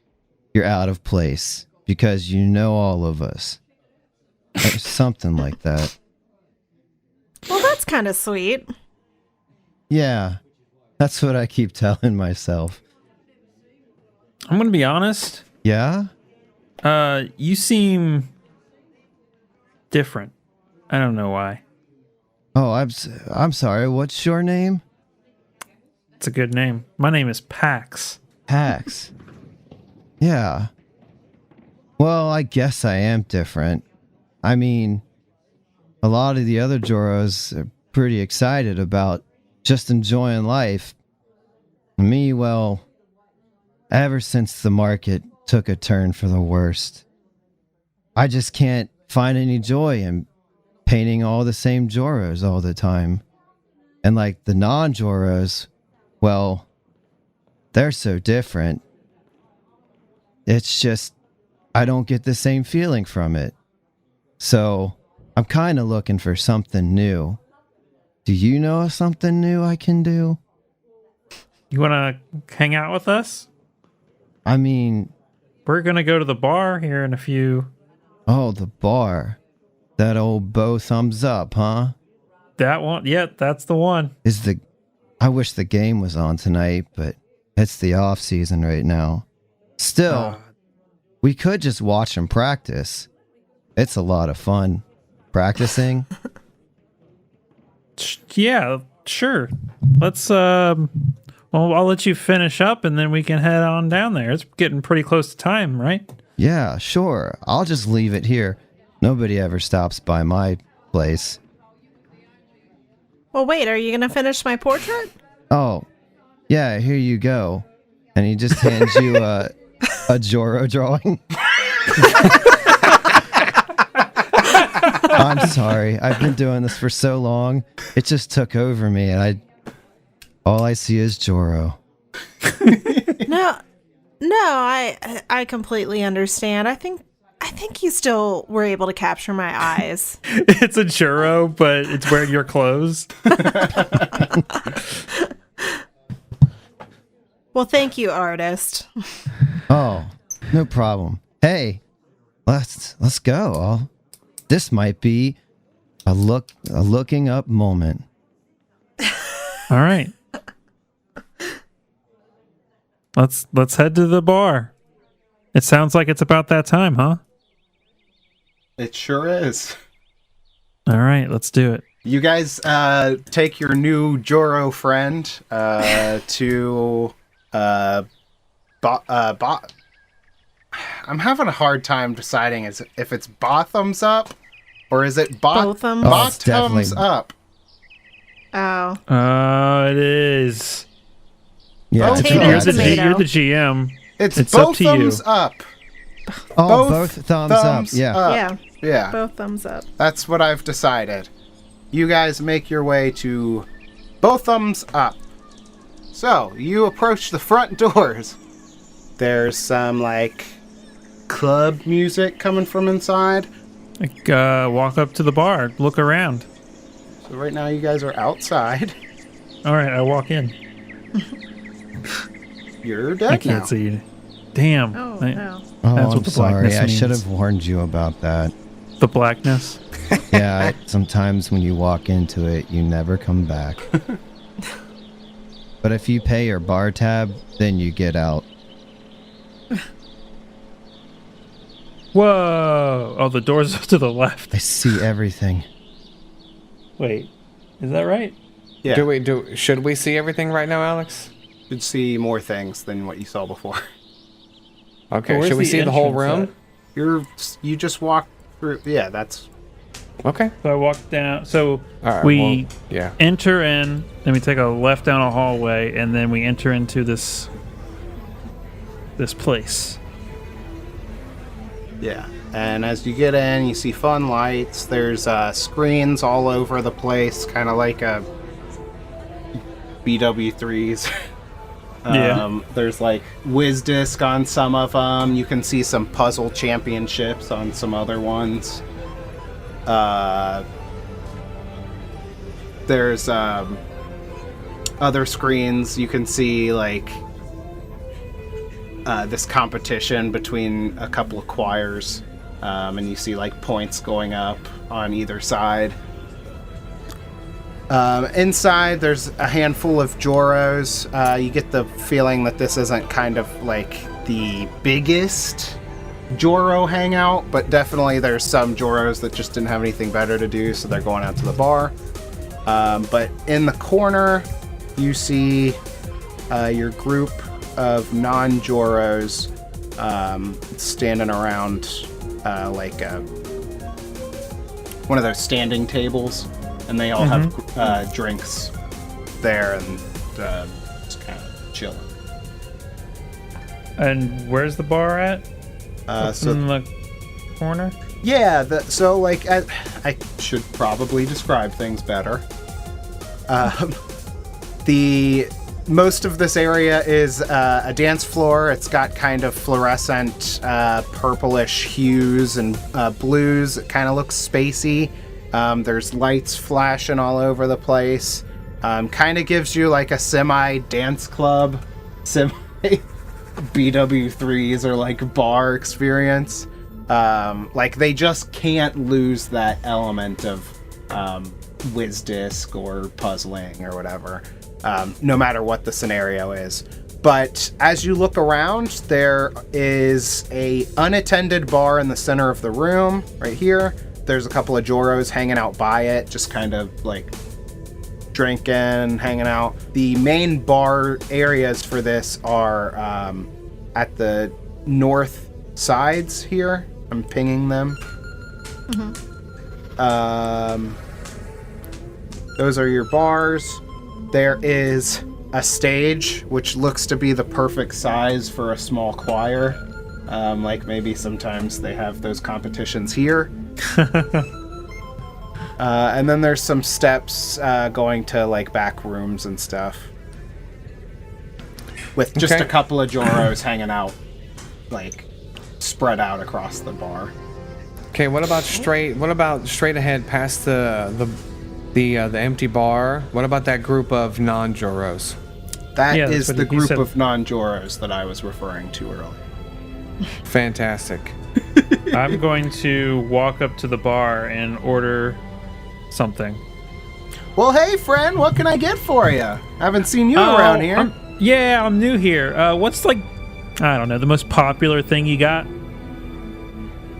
you're out of place because you know all of us. Or something like that. Well, that's kind of sweet. Yeah, that's what I keep telling myself. I'm gonna be honest. Yeah? You seem different. I don't know why. Oh, I'm sorry. What's your name? It's a good name. My name is Pax. Pax. Yeah. Well, I guess I am different. I mean, a lot of the other Joros are pretty excited about just enjoying life. Me, well, ever since the market took a turn for the worst, I just can't find any joy in painting all the same Joros all the time. And like the non-Joros, well, they're so different. It's just, I don't get the same feeling from it. So, I'm kind of looking for something new. Do you know of something new I can do? You want to hang out with us? I mean... We're going to go to the bar here in a few... Oh, the bar. That old bow thumbs up, huh? That one? Yeah, that's the one. Is I wish the game was on tonight, but it's the off season right now. Still, we could just watch them practice. It's a lot of fun practicing. Yeah, sure. Let's well, I'll let you finish up and then we can head on down there. It's getting pretty close to time, right? Yeah, sure. I'll just leave it here. Nobody ever stops by my place. Well, wait, are you going to finish my portrait? Oh, yeah, here you go. And he just hands you a Joro drawing. I'm sorry. I've been doing this for so long. It just took over me, and all I see is Joro. No, I completely understand. I think you still were able to capture my eyes. It's a churro, but it's wearing your clothes. Well, thank you, artist. Oh, no problem. Hey, let's go. This might be a looking up moment. All right. Let's head to the bar. It sounds like it's about that time, huh? It sure is. All right, let's do it. You guys take your new Joro friend to I'm having a hard time deciding if it's Bottoms Up or is it Bothams? Oh, it's Bottoms definitely- Up. Oh. It is. Yeah, Oh, it's tomato, You're bad. the, tomato. you're the GM. It's It's both up to you. thumbs up. Oh, both thumbs up. Yeah. Yeah, Yeah. both thumbs up. That's what I've decided. You guys make your way to both thumbs up. So, you approach the front doors. There's some, like, club music coming from inside. Walk up to the bar. Look around. So right now you guys are outside. All right, I walk in. You're dead I can't now. see you. Damn. Oh, I- no. Oh, That's I'm what the sorry. blackness I should means. have warned you about that. The blackness. Yeah, sometimes when you walk into it, you never come back. But if you pay your bar tab, then you get out. Whoa. Oh, the door's to the left. I see everything. Wait. Is that right? Yeah, Should we see everything right now, Alex? you'd see more things than what you saw before. Okay, Where's should we see the whole entrance room? You just walk through. Yeah, that's Okay. at? So I walk down. So All right. we well, yeah. enter in, then we take a left down a hallway, and then we enter into this place. yeah. And as you get in, you see fun lights. There's screens all over the place, kind of like a BW3s. Yeah. There's like WizDisc on some of them. You can see some puzzle championships on some other ones. There's other screens. You can see like this competition between a couple of choirs, and you see like points going up on either side. Inside, there's a handful of Joros. You get the feeling that this isn't kind of like the biggest Joro hangout, but definitely there's some Joros that just didn't have anything better to do, so they're going out to the bar. But in the corner, you see your group of non-Joros standing around like one of those standing tables, and they all have drinks there and just kind of chilling. And where's the bar at? So In the corner? yeah, so like I should probably describe things better. The most of this area is a dance floor. It's got kind of fluorescent purplish hues and blues. It kind of looks spacey. There's lights flashing all over the place. Kind of gives you like a semi dance club, semi BW3s or like bar experience. Like they just can't lose that element of WizDisc or puzzling or whatever. no matter what the scenario is. But as you look around, there is a unattended bar in the center of the room, right here. There's a couple of Joros hanging out by it, just kind of like drinking, hanging out. The main bar areas for this are at the north sides here. I'm pinging them. Those are your bars. There is a stage, which looks to be the perfect size for a small choir. Like maybe sometimes they have those competitions here. And then there's some steps going to like back rooms and stuff. With just a couple of Joros hanging out, like spread out across the bar. Okay, what about straight ahead past the empty bar? What about that group of non-Joros? That Yeah, is that's the what he group said. of non-Joros that I was referring to earlier. Fantastic. I'm going to walk up to the bar and order something. Well, hey, friend, what can I get for you? Haven't seen you around here. I'm new here. What's like, I don't know, the most popular thing you got?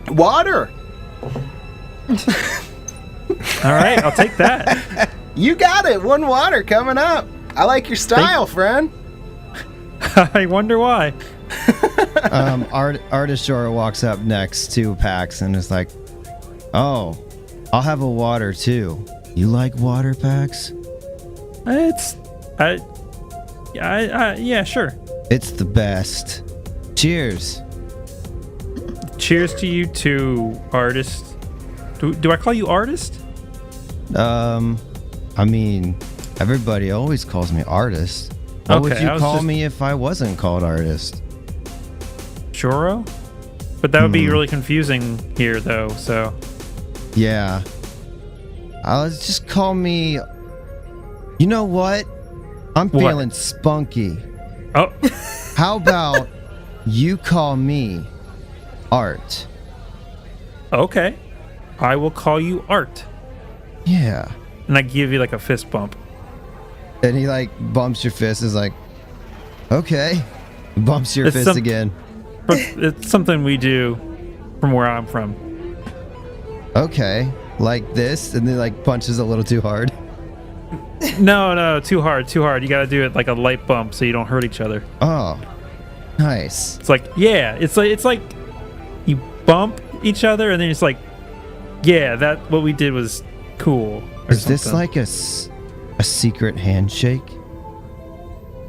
Water. All right, I'll take that. You got it. One water coming up. I like your style, friend. I wonder why. Artist Jora walks up next to Pax and is like, "Oh, I'll have a water too. You like water, Pax? Yeah, sure. It's the best. Cheers." Cheers to you too, artist. Do I call you artist? I mean, everybody always calls me artist. What would Okay, you I was call just- me if I wasn't called artist? Joro? But that would be really confusing here, though, so... Yeah. Just call me... You know what? I'm What? feeling spunky. Oh, How about you call me Art? okay. I will call you Art. Yeah. And I give you, like, a fist bump. And he like bumps your fist, is like, okay. Bumps your It's fist some- again. But it's something we do from where I'm from. Okay. Like this, and then like punches a little too hard. No, too hard. You gotta do it like a light bump so you don't hurt each other. Oh. Nice. It's like, yeah, it's like you bump each other and then it's like, yeah, that what we did was cool. Or Is this something. like a secret handshake?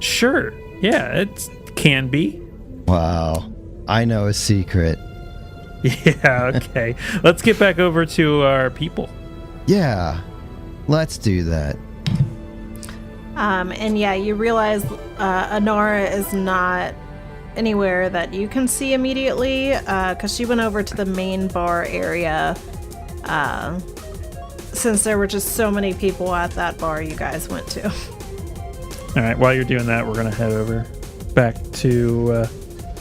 Sure. Yeah, it can be. Wow. I know a secret. Yeah, okay. Let's get back over to our people. Yeah. Let's do that. And yeah, you realize Anara is not anywhere that you can see immediately, because she went over to the main bar area, since there were just so many people at that bar you guys went to. All right, while you're doing that, we're going to head over back to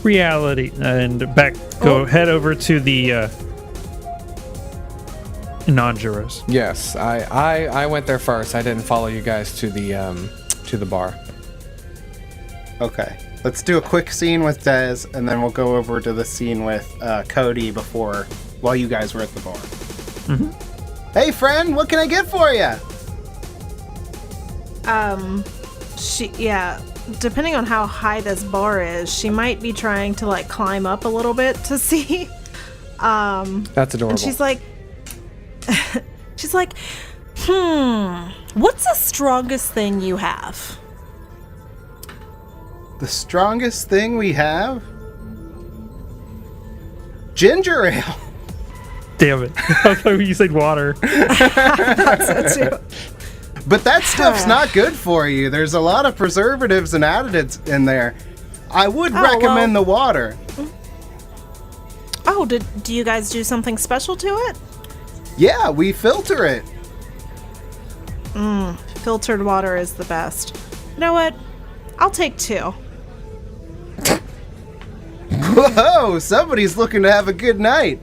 reality and head over to the non-Juros. Yes, I went there first. I didn't follow you guys to the bar. Okay. Let's do a quick scene with Dez, and then we'll go over to the scene with Cody while you guys were at the bar. Mm-hmm. Hey, friend, what can I get for you? Depending on how high this bar is, she might be trying to like climb up a little bit to see. That's adorable. And she's like, what's the strongest thing you have? The strongest thing we have? Ginger ale. Damn it. I thought you said water. That's so too. But that stuff's not good for you. There's a lot of preservatives and additives in there. I would recommend the water. Oh, do you guys do something special to it? Yeah, we filter it. Filtered water is the best. You know what? I'll take 2. Whoa, somebody's looking to have a good night.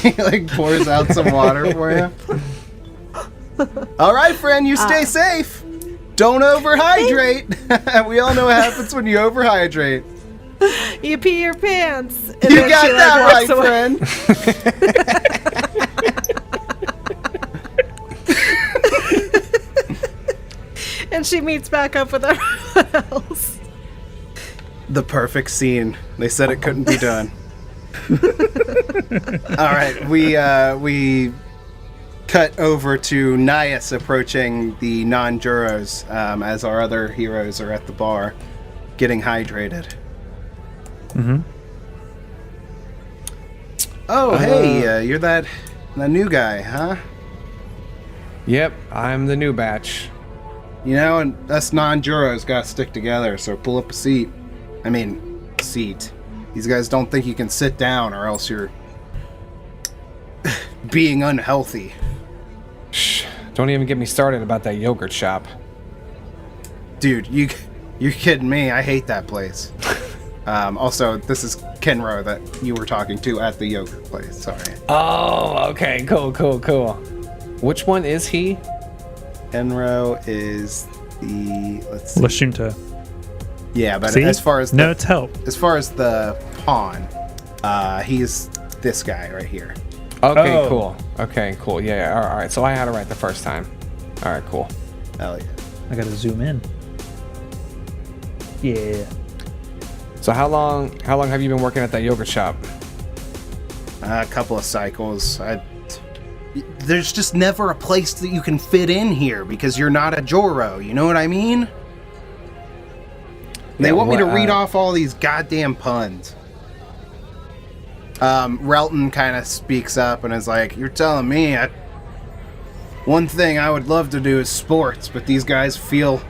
He like pours out some water for you. All right, friend, you stay safe. Don't overhydrate. We all know what happens when you overhydrate. You pee your pants. And You then got she, that right, walks away. friend. And she meets back up with everyone else. The perfect scene. They said it couldn't be done. All right, we cut over to Nias approaching the non-Juros as our other heroes are at the bar getting hydrated. Mm-hmm. Oh, hey, you're that new guy, huh? Yep, I'm the new batch. You know, and us non-Juros gotta stick together, so pull up a seat. I mean, seat. These guys don't think you can sit down or else you're being unhealthy. Shh, don't even get me started about that yogurt shop. Dude, you're kidding me. I hate that place. Also, this is Kenro that you were talking to at the yogurt place. Sorry. Oh, okay, cool. Which one is he? Kenro is the let's see. Lashunta. Yeah, but See? as far as No, it's help. as far as the pawn, he's this guy right here. Okay, Oh. cool. Okay, cool. Yeah, all right. So I had it right the first time. All right, cool. Hell yeah. I gotta zoom in. Yeah. So how long have you been working at that yogurt shop? A couple of cycles. There's just never a place that you can fit in here because you're not a Joro. You know what I mean? They want me to read off all these goddamn puns. Relton kind of speaks up and is like, "You're telling me one thing I would love to do is sports, but these guys feel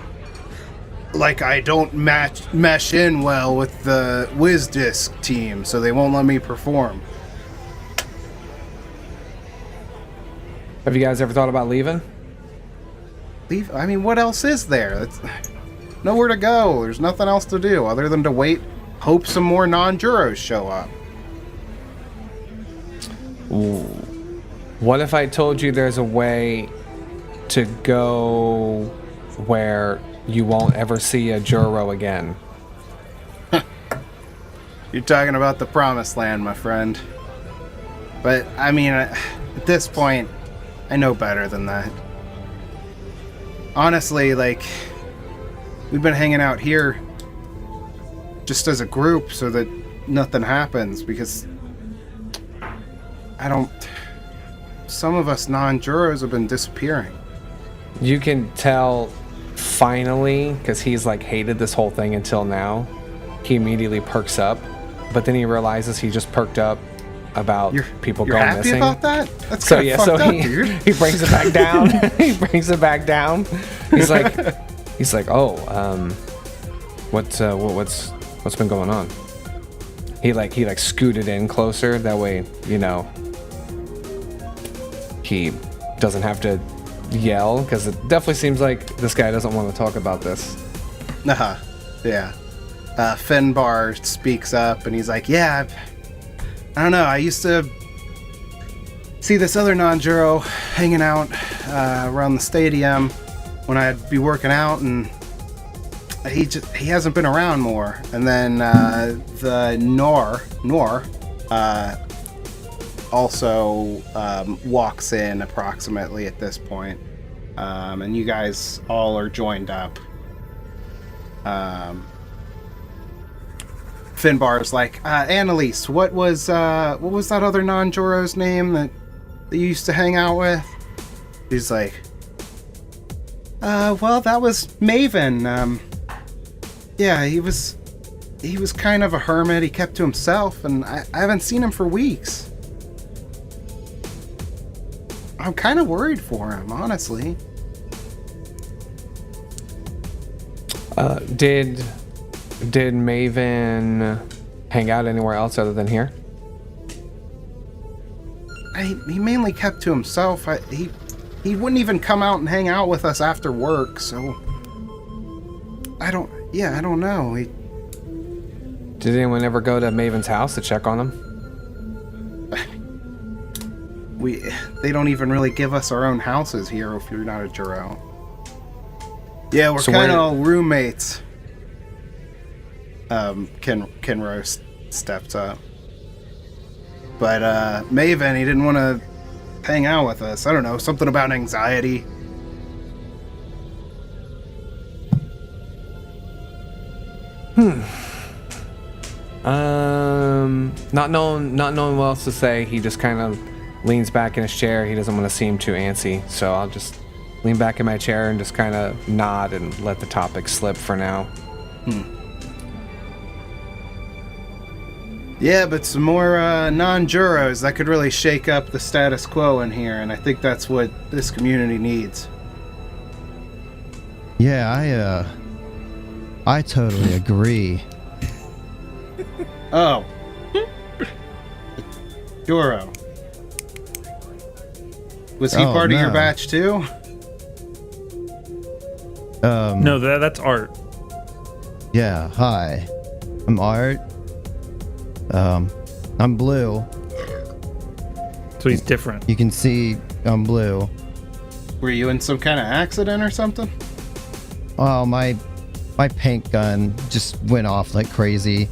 like I don't mesh in well with the WizDisc team, so they won't let me perform." Have you guys ever thought about leaving? Leave? I mean, what else is there? It's nowhere to go. There's nothing else to do other than to wait, hope some more non-Juros show up. What if I told you there's a way to go where you won't ever see a Juro again? You're talking about the promised land, my friend. But, I mean, at this point, I know better than that. Honestly, like, we've been hanging out here just as a group so that nothing happens because some of us non-Juros have been disappearing. You can tell finally, because he's like hated this whole thing until now, he immediately perks up, but then he realizes he just perked up about people You're going happy missing. about that? That's So kind of yeah, fucked so up, he dude. he brings it back down. He brings it back down. He's like, oh, what's been going on? He scooted in closer. That way, you know, he doesn't have to yell, because it definitely seems like this guy doesn't want to talk about this. Yeah. Finbar speaks up and he's like, yeah, I don't know, I used to see this other non-Juro hanging out around the stadium when I'd be working out, and he hasn't been around more. And then the Nor also walks in approximately at this point, and you guys all are joined up. Finbar's like, Annalise, what was that other non-Joro's name that you used to hang out with? He's like, well, that was Maven. Yeah, he was kind of a hermit. He kept to himself, and I haven't seen him for weeks. I'm kind of worried for him, honestly. Did Maven hang out anywhere else other than here? He mainly kept to himself. He wouldn't even come out and hang out with us after work, so I don't know. Did anyone ever go to Maven's house to check on him? They don't even really give us our own houses here if you're not a Juro. Yeah, we're So kind of where- all roommates. Kenro steps up. But Maven, he didn't want to hang out with us. I don't know, something about anxiety. Not knowing what else to say, he just kind of leans back in his chair. He doesn't want to seem too antsy, so I'll just lean back in my chair and just kind of nod and let the topic slip for now. Yeah, but some more non-juros that could really shake up the status quo in here, and I think that's what this community needs. Yeah, I totally agree. Oh. Juro. Was he Oh, part of your no. batch too? No, that's Art. Yeah, hi. I'm Art. I'm blue. So he's different. You can see I'm blue. Were you in some kind of accident or something? Oh, my paint gun just went off like crazy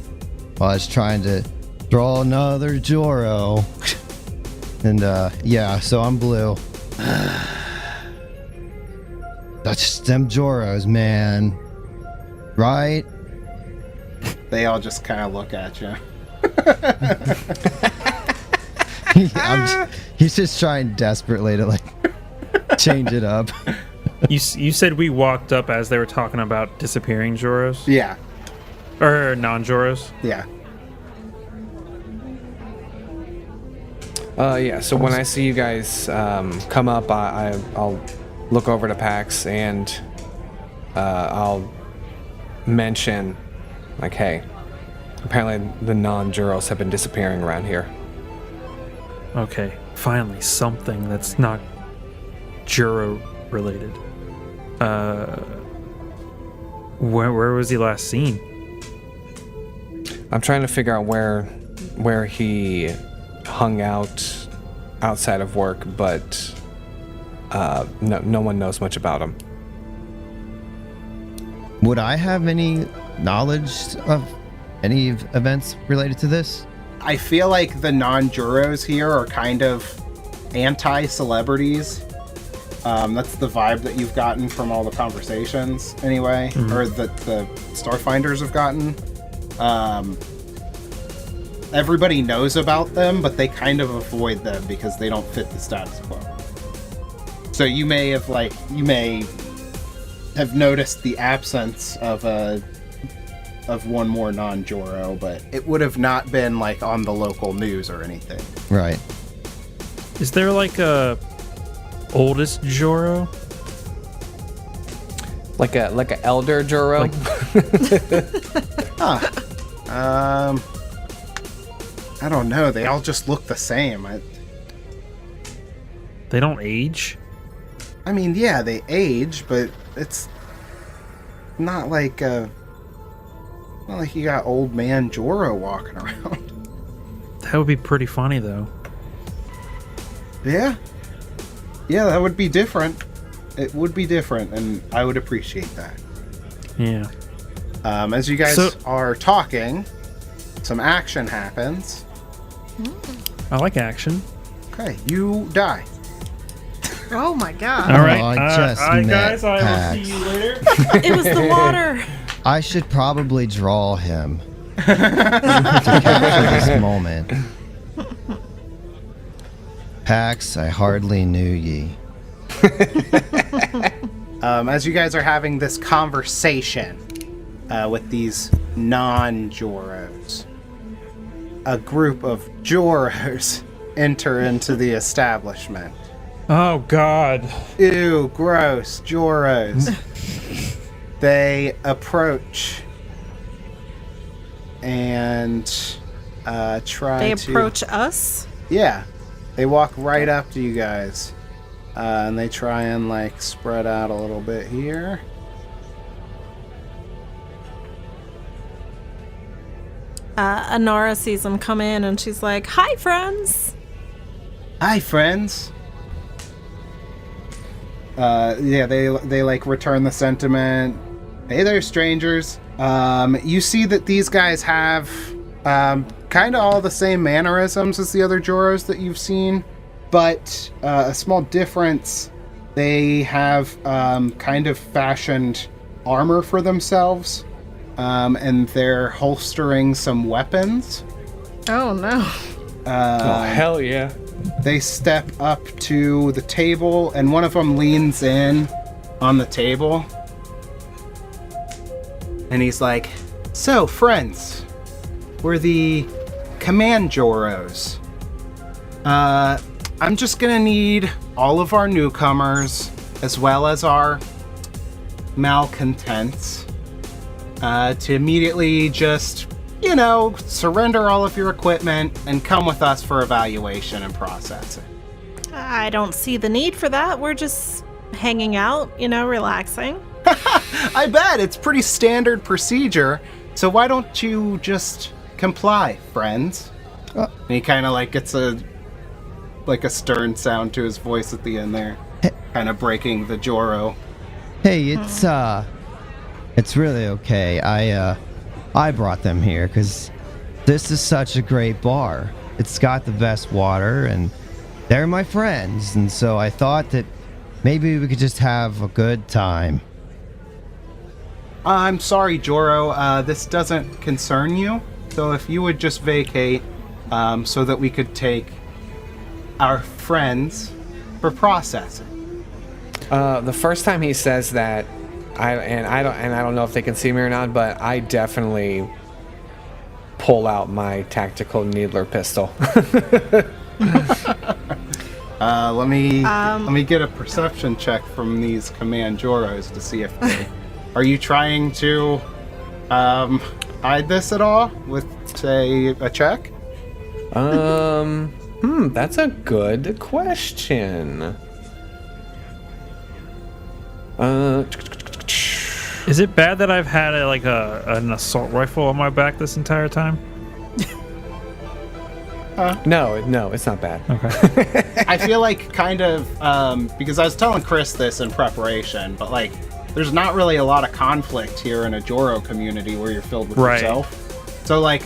while I was trying to draw another Joro. And yeah, so I'm blue. That's them Joros, man. Right? They all just kind of look at you. He's just trying desperately to like change it up. You said we walked up as they were talking about disappearing Joros? Yeah, Or non-Joros? yeah. Yeah, so when I see you guys come up, I'll look over to Pax and I'll mention, like, hey, apparently the non-Juros have been disappearing around here. Okay, finally something that's not Juro related. Where was he last seen? I'm trying to figure out where he hung out outside of work, but no one knows much about him. Would I have any knowledge of any events related to this? I feel like the non-juros here are kind of anti-celebrities. That's the vibe that you've gotten from all the conversations, anyway, or that the Starfinders have gotten. Everybody knows about them, but they kind of avoid them because they don't fit the status quo. So you may have noticed the absence of one more non-Joro, but it would have not been like on the local news or anything. Right. Is there like a oldest Joro? Like a elder Juro? I don't know. They all just look the same. They don't age? I mean, yeah, they age, but it's not like you got old man Joro walking around. That would be pretty funny though. Yeah, that would be different. It would be different, and I would appreciate that. Yeah. As you guys are talking, some action happens. I like action. Okay, you die. Oh my god. All right. I just met guys, I will Pax. see you later. It was the water. I should probably draw him to capture this moment. Pax, I hardly knew ye. As you guys are having this conversation with these non-Joros, a group of Joros enter into the establishment. Oh God. Ew, gross, Joros. They approach and try They to... approach us. Yeah, they walk right up to you guys. And they try and, like, spread out a little bit here. Anara sees them come in and she's like, "Hi, friends." Hi, friends. Yeah, they like return the sentiment. Hey there, strangers. You see that these guys have kind of all the same mannerisms as the other Joros that you've seen, but a small difference. They have kind of fashioned armor for themselves, and they're holstering some weapons. Oh no. Oh, hell yeah. They step up to the table, and one of them leans in on the table. And he's like, "So, friends, we're the Command Joros. I'm just gonna need all of our newcomers, as well as our malcontents, to immediately just, surrender all of your equipment and come with us for evaluation and processing." I don't see the need for that. We're just hanging out, relaxing. I bet it's pretty standard procedure, so why don't you just comply, friends? And he kind of like gets a stern sound to his voice at the end there, kind of breaking the Joro. Hey, it's really okay. I brought them here because this is such a great bar. It's got the best water, and they're my friends, and so I thought that maybe we could just have a good time. I'm sorry, Joro. This doesn't concern you. So if you would just vacate, so that we could take our friends for processing. The first time he says that, I don't know if they can see me or not, but I definitely pull out my tactical needler pistol. Let me get a perception check from these Command Joros to see if they... Are you trying to hide this at all with, say, a check? That's a good question. Is it bad that I've had an assault rifle on my back this entire time? No, it's not bad. Okay. I feel like kind of, because I was telling Chris this in preparation, but there's not really a lot of conflict here in a Joro community where you're filled with yourself. So a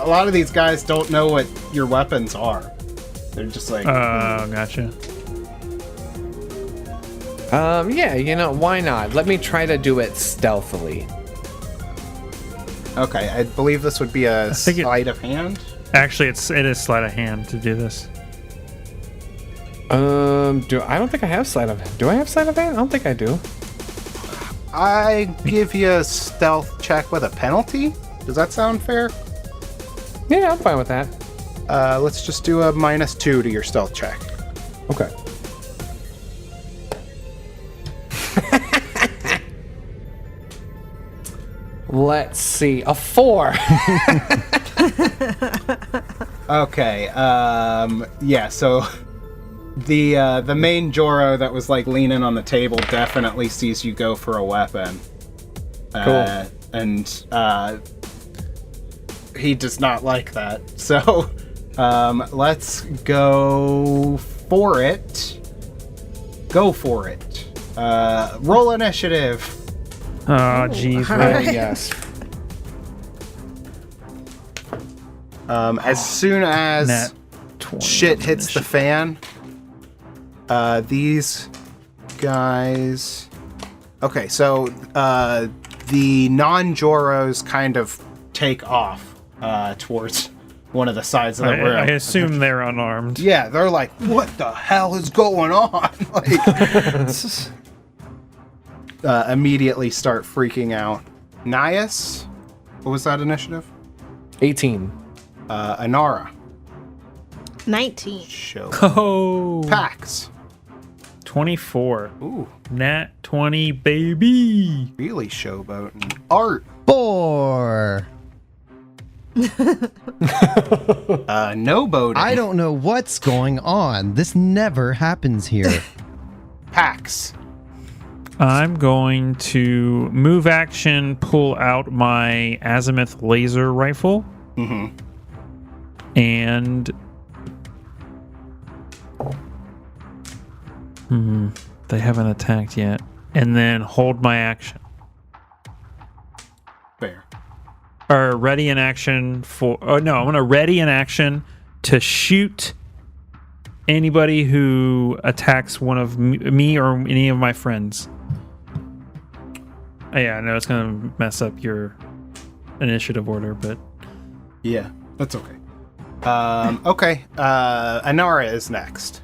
lot of these guys don't know what your weapons are. They're just like... Oh, gotcha. Yeah, why not? Let me try to do it stealthily. Okay, I believe this would be a sleight of hand. Actually, it is sleight of hand to do this. I don't think I have sleight of hand. Do I have sleight of hand? I don't think I do. I give you a stealth check with a penalty. Does that sound fair? Yeah, I'm fine with that. Let's just do a -2 to your stealth check. Okay. Let's see, a 4. Okay. Yeah. So the main Joro that was leaning on the table definitely sees you go for a weapon. Cool. And he does not like that. So let's go for it. Go for it. Roll initiative. Oh, jeez. Right. Yes. As soon as Nat 20 shit on hits the fan, these guys... Okay, so the non-Joros kind of take off towards one of the sides of the room. I assume they're unarmed. Yeah, they're like, what the hell is going on? Immediately start freaking out. Nias, what was that initiative? 18. Anara. 19. Show. Oh, Pax. 24. Ooh, Nat 20, baby. really showboating. Art. 4. No boating. I don't know what's going on. This never happens here. Pax. I'm going to move action, pull out my azimuth laser rifle, Mm-hmm. and They haven't attacked yet. And then hold my action. Fair. Or ready in action for... Oh, no, I'm going to ready in action to shoot anybody who attacks one of me or any of my friends. Oh, yeah, I know it's going to mess up your initiative order, but... Yeah, that's okay. Okay, Anara is next.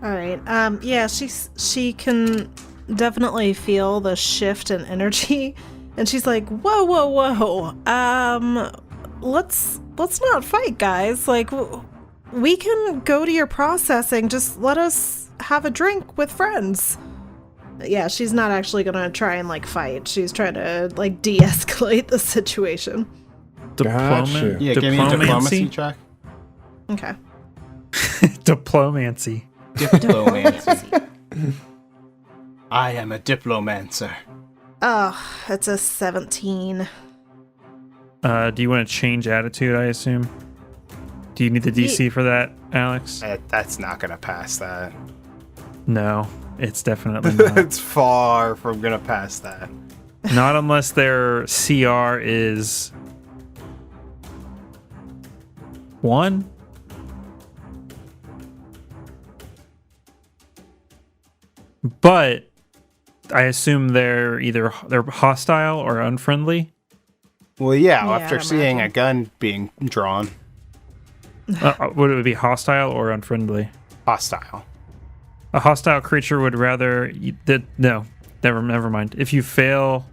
All right. Yeah, she can definitely feel the shift in energy, and she's like, "Whoa, whoa, whoa! Let's not fight, guys. Like, we can go to your processing. Just let us have a drink with friends." Yeah, she's not actually gonna try and like fight. She's trying to like de-escalate the situation. Gotcha. Yeah, give me a diplomacy check. Okay. Diplomancy. Diplomancy. I am a diplomancer. Oh, it's a 17. Do you want to change attitude, I assume? Do you need the DC for that, Alex? That's not gonna pass that. No, it's definitely not. It's far from gonna pass that. Not unless their CR is 1. But I assume they're hostile or unfriendly. Well, yeah, Yeah, after I seeing a imagine. gun being drawn, Would it be hostile or unfriendly? hostile. A hostile creature would rather no, never mind. If you fail,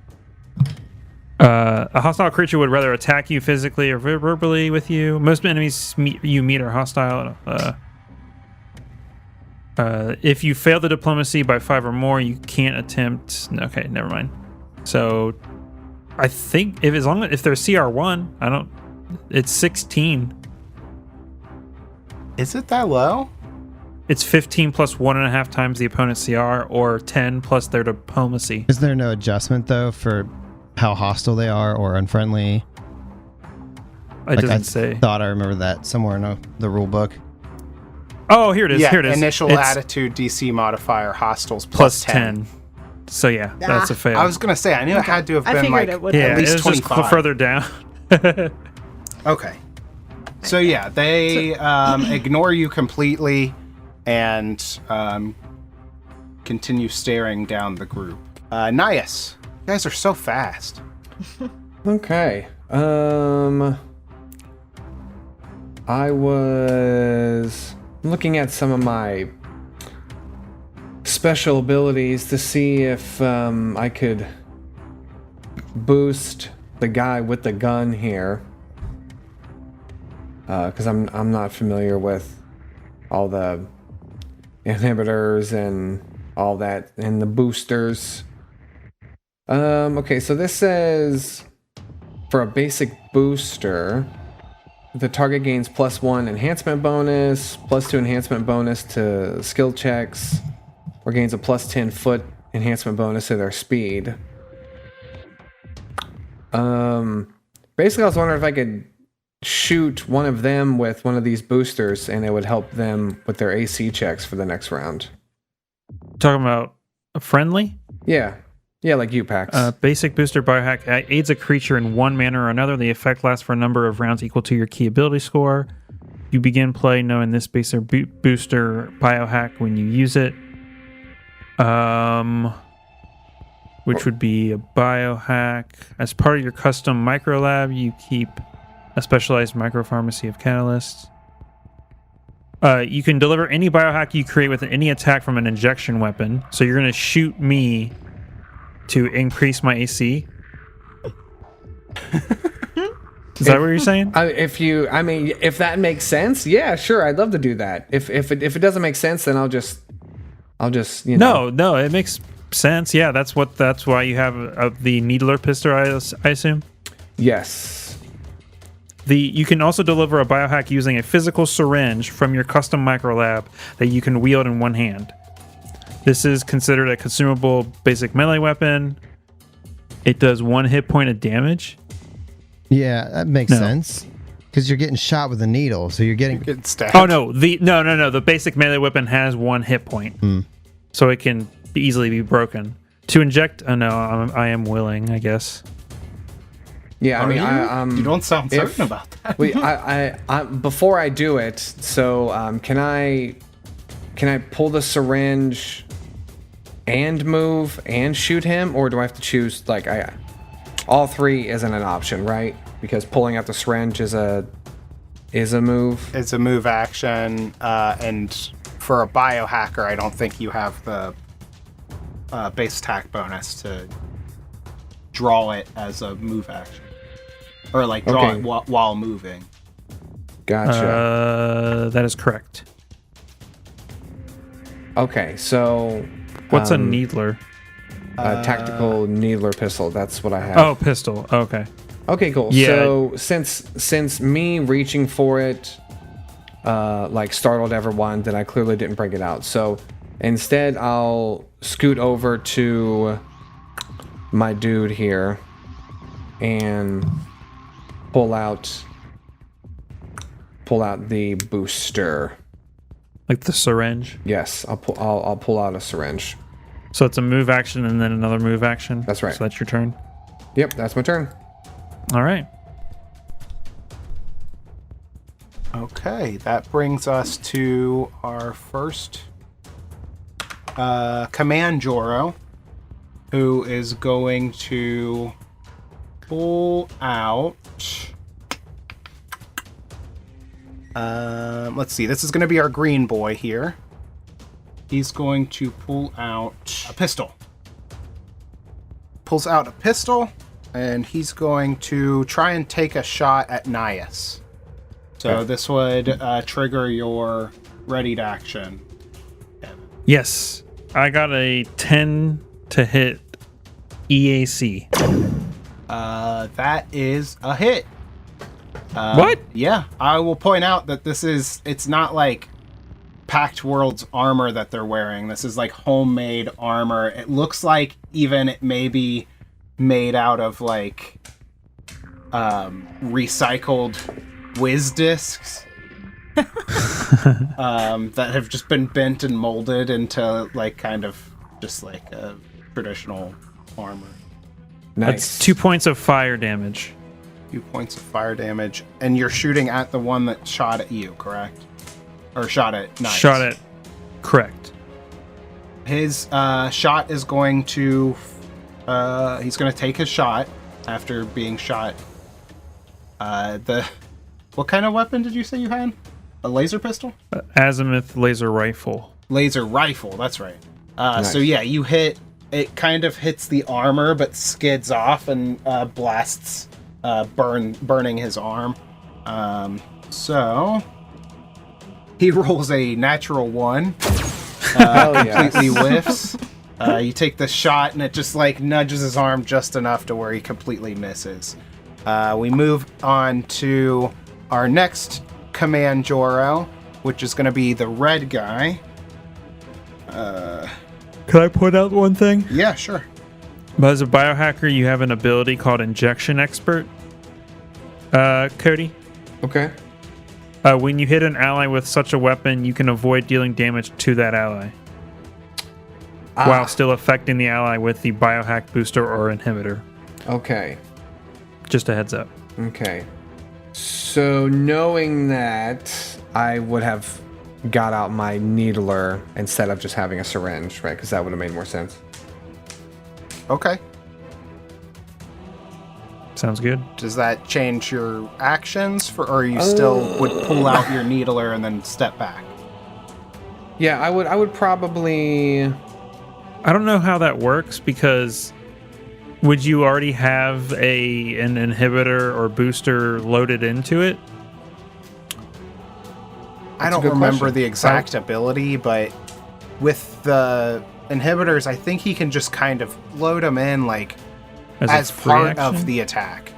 a hostile creature would rather attack you physically or verbally with you. Most enemies you meet are hostile. If you fail the diplomacy by 5 or more, you can't attempt. Okay, never mind. So, I think if they're CR1, it's 16. Is it that low? It's 15 plus 1.5 times the opponent's CR, or 10 plus their diplomacy. Is there no adjustment though for how hostile they are or unfriendly? It doesn't say. Thought I remember that somewhere in the rule book. Oh, here it is. Yeah, Here it is. initial It's attitude DC modifier hostiles plus 10. 10. So yeah, that's a fail. I was gonna say I knew it had to have I been figured like it would yeah, at least it was just 25. further down. Okay. So yeah, they ignore you completely and continue staring down the group. Nias, you guys are so fast. Okay. I was looking at some of my special abilities to see if I could boost the guy with the gun here. Because I'm not familiar with all the inhibitors and all that and the boosters. Okay, so this says for a basic booster, the target gains +1 enhancement bonus, +2 enhancement bonus to skill checks, or gains a +10 foot enhancement bonus to their speed. Basically, I was wondering if I could shoot one of them with one of these boosters and it would help them with their AC checks for the next round. Talking about a friendly? Yeah, like you, Pax. Basic booster biohack aids a creature in one manner or another. The effect lasts for a number of rounds equal to your key ability score. You begin play knowing this basic booster biohack when you use it. Which would be a biohack. As part of your custom microlab, you keep a specialized micropharmacy of catalysts. You can deliver any biohack you create with any attack from an injection weapon. So you're going to shoot me to increase my AC. Is that what you're saying? If that makes sense, yeah, sure, I'd love to do that. If it doesn't make sense, then I'll just you know. No, it makes sense. Yeah, that's why you have the needler pistol, I assume. Yes. You can also deliver a biohack using a physical syringe from your custom microlab that you can wield in one hand. This is considered a consumable basic melee weapon. It does 1 hit point of damage. Yeah, that makes sense. Because you're getting shot with a needle, so you're getting Get stabbed. Oh no, the basic melee weapon has 1 hit point. so it can easily be broken. To inject, oh no, I am willing, I guess. Yeah, I mean, you don't sound certain about that. Wait, I before I do it, so can I pull the syringe and move and shoot him, or do I have to choose like all three isn't an option, right? Because pulling out the syringe is a move. It's a move action, and for a biohacker, I don't think you have the base attack bonus to draw it as a move action, or like draw it while moving. Gotcha. That is correct. Okay, so what's a needler? A tactical needler pistol. That's what I have. Oh, pistol. Okay. Okay, cool. Yeah. So since me reaching for it, like startled everyone, then I clearly didn't bring it out. So instead, I'll scoot over to my dude here and pull out the booster. Like the syringe. Yes, I'll pull out a syringe. So it's a move action and then another move action. That's right. So that's your turn. Yep, that's my turn. All right. Okay, that brings us to our first command Joro, who is going to pull out. Let's see. This is going to be our green boy here. He's going to pull out a pistol. Pulls out a pistol, and he's going to try and take a shot at Nias. So this would trigger your readied action. Yes. I got a 10 to hit EAC. That is a hit. What? Yeah, I will point out that it's not like Pact World's armor that they're wearing. This is like homemade armor. It looks like even it may be made out of like recycled whiz discs that have just been bent and molded into like kind of just like a traditional armor. Nice. That's 2 points of fire damage. 2 points of fire damage, and you're shooting at the one that shot at you, correct? Or shot at Knights. Shot at. Correct. His shot is going to. He's going to take his shot after being shot. What kind of weapon did you say you had? A laser pistol? Azimuth laser rifle. Laser rifle. That's right. Nice. So yeah, you hit. It kind of hits the armor, but skids off and blasts, burning his arm. So. He rolls a natural 1. Completely whiffs. You take the shot, and it just like nudges his arm just enough to where he completely misses. We move on to our next command Joro, which is going to be the red guy. Can I point out one thing? Yeah, sure. But as a biohacker, you have an ability called Injection Expert. Cody? Okay. When you hit an ally with such a weapon, you can avoid dealing damage to that ally while still affecting the ally with the biohack booster or inhibitor. Okay. Just a heads up. Okay. So knowing that, I would have got out my needler instead of just having a syringe, right? Because that would have made more sense. Okay. Sounds good. Does that change your actions, or you still would pull out your needler and then step back? Yeah, I would probably. I don't know how that works because would you already have an inhibitor or booster loaded into it? I don't remember the exact ability, but with the inhibitors, I think he can just kind of load them in like as part of the attack.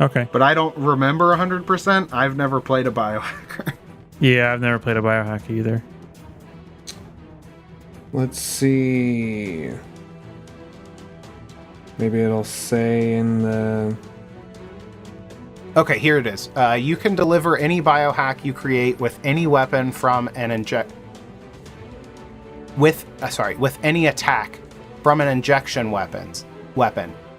Okay. But I don't remember 100%. I've never played a biohacker. Yeah, I've never played a biohacker either. Let's see. Maybe it'll say in the. Okay, here it is. You can deliver any biohack you create with any weapon from an with any attack from an injection weapon.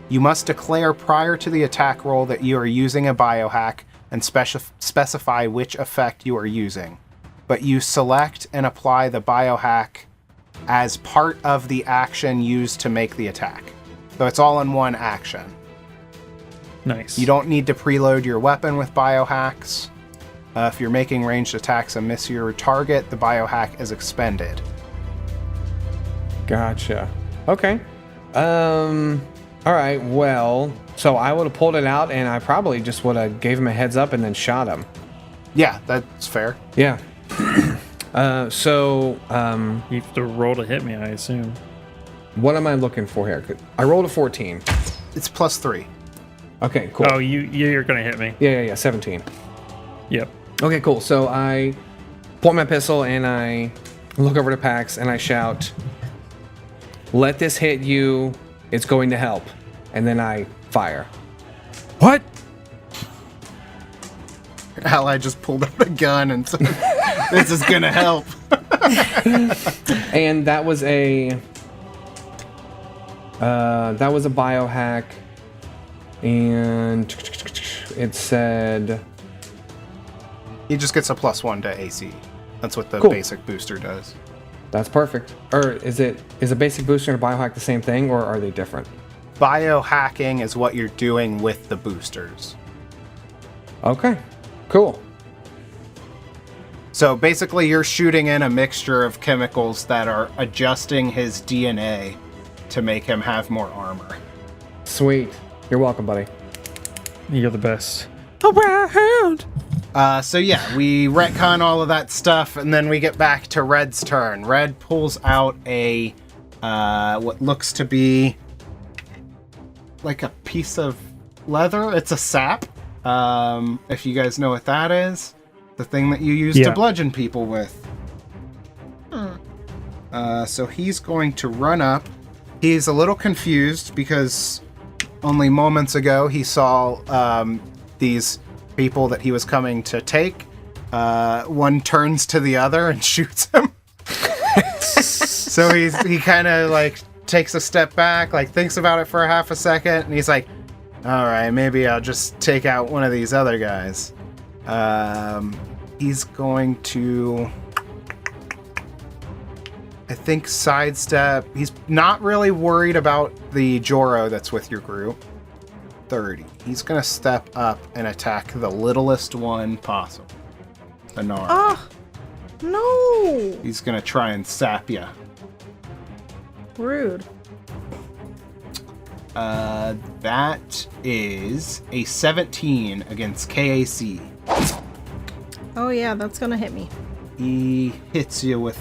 You must declare prior to the attack roll that you are using a biohack and specify which effect you are using. But you select and apply the biohack as part of the action used to make the attack. So it's all in one action. Nice. You don't need to preload your weapon with biohacks. If you're making ranged attacks and miss your target, the biohack is expended. Gotcha. Okay. All right. Well, so I would have pulled it out, and I probably just would have gave him a heads up and then shot him. Yeah, that's fair. Yeah. You have to roll to hit me, I assume. What am I looking for here? I rolled a 14. It's +3. Okay, cool. Oh, you're gonna hit me. Yeah, 17. Yep. Okay, cool. So I point my pistol and I look over to Pax and I shout, "Let this hit you. It's going to help." And then I fire. What? Ally just pulled out a gun and said, "This is gonna help." And that was a biohack, and it said He just gets a +1 to AC. That's what the Cool. basic booster does. that's perfect. Or is a basic booster and a biohack the same thing, or are they different? Biohacking is what you're doing with the boosters. Okay, cool. So basically, you're shooting in a mixture of chemicals that are adjusting his DNA to make him have more armor. Sweet. You're welcome, buddy. You're the best. Around. So yeah, we retcon all of that stuff, and then we get back to Red's turn. Red pulls out a what looks to be like a piece of leather. It's a sap. If you guys know what that is, the thing that you use to bludgeon people with. So he's going to run up. He's a little confused because only moments ago he saw these people that he was coming to take. One turns to the other and shoots him. So he kind of like takes a step back, like thinks about it for a half a second, and he's like, all right, maybe I'll just take out one of these other guys. He's going to, I think, sidestep. He's not really worried about the Joro that's with your group. 30. He's going to step up and attack the littlest one possible. The Nar. Oh, no. He's going to try and sap you. Rude. That is a 17 against KAC. Oh, yeah, that's going to hit me. He hits you with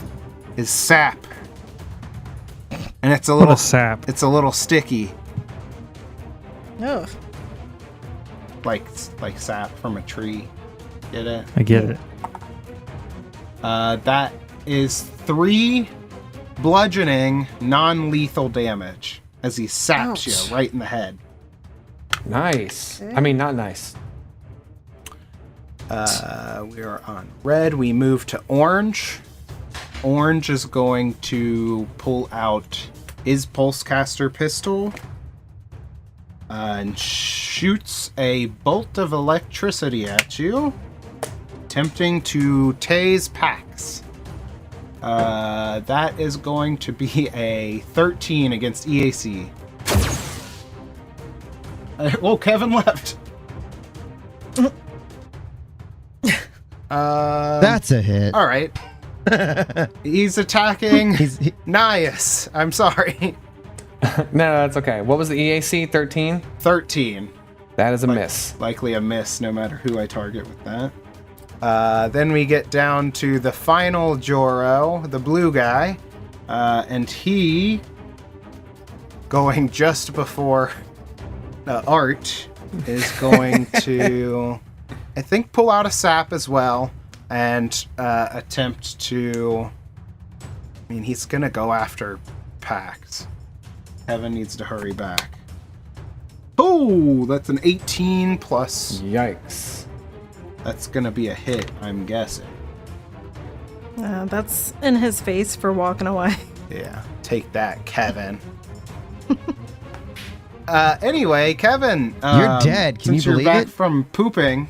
his sap. And it's a What little a sap. It's a little sticky, Ugh. like sap from a tree. Get it? I get it. That is 3 bludgeoning, non-lethal damage as he saps Ouch. you right in the head. Nice. Okay. I mean, not nice. We are on red. We move to orange. Orange is going to pull out his pulsecaster pistol and shoots a bolt of electricity at you, attempting to tase Pax. That is going to be a 13 against EAC. Whoa, Kevin left. That's a hit. All right. He's attacking He- Nias. I'm sorry. No, that's okay. What was the EAC? 13? 13. That is a miss. Likely a miss no matter who I target with that. Then we get down to the final Joro, the blue guy. And he, going just before Art, is going to, I think, pull out a sap as well and attempt to, I mean, he's going to go after Pax. Kevin needs to hurry back. Ooh! Oh, that's an 18 plus. Yikes. That's gonna be a hit, I'm guessing. That's in his face for walking away. Yeah, take that, Kevin. Anyway, Kevin, You're dead. Can since you believe you're back it? from pooping,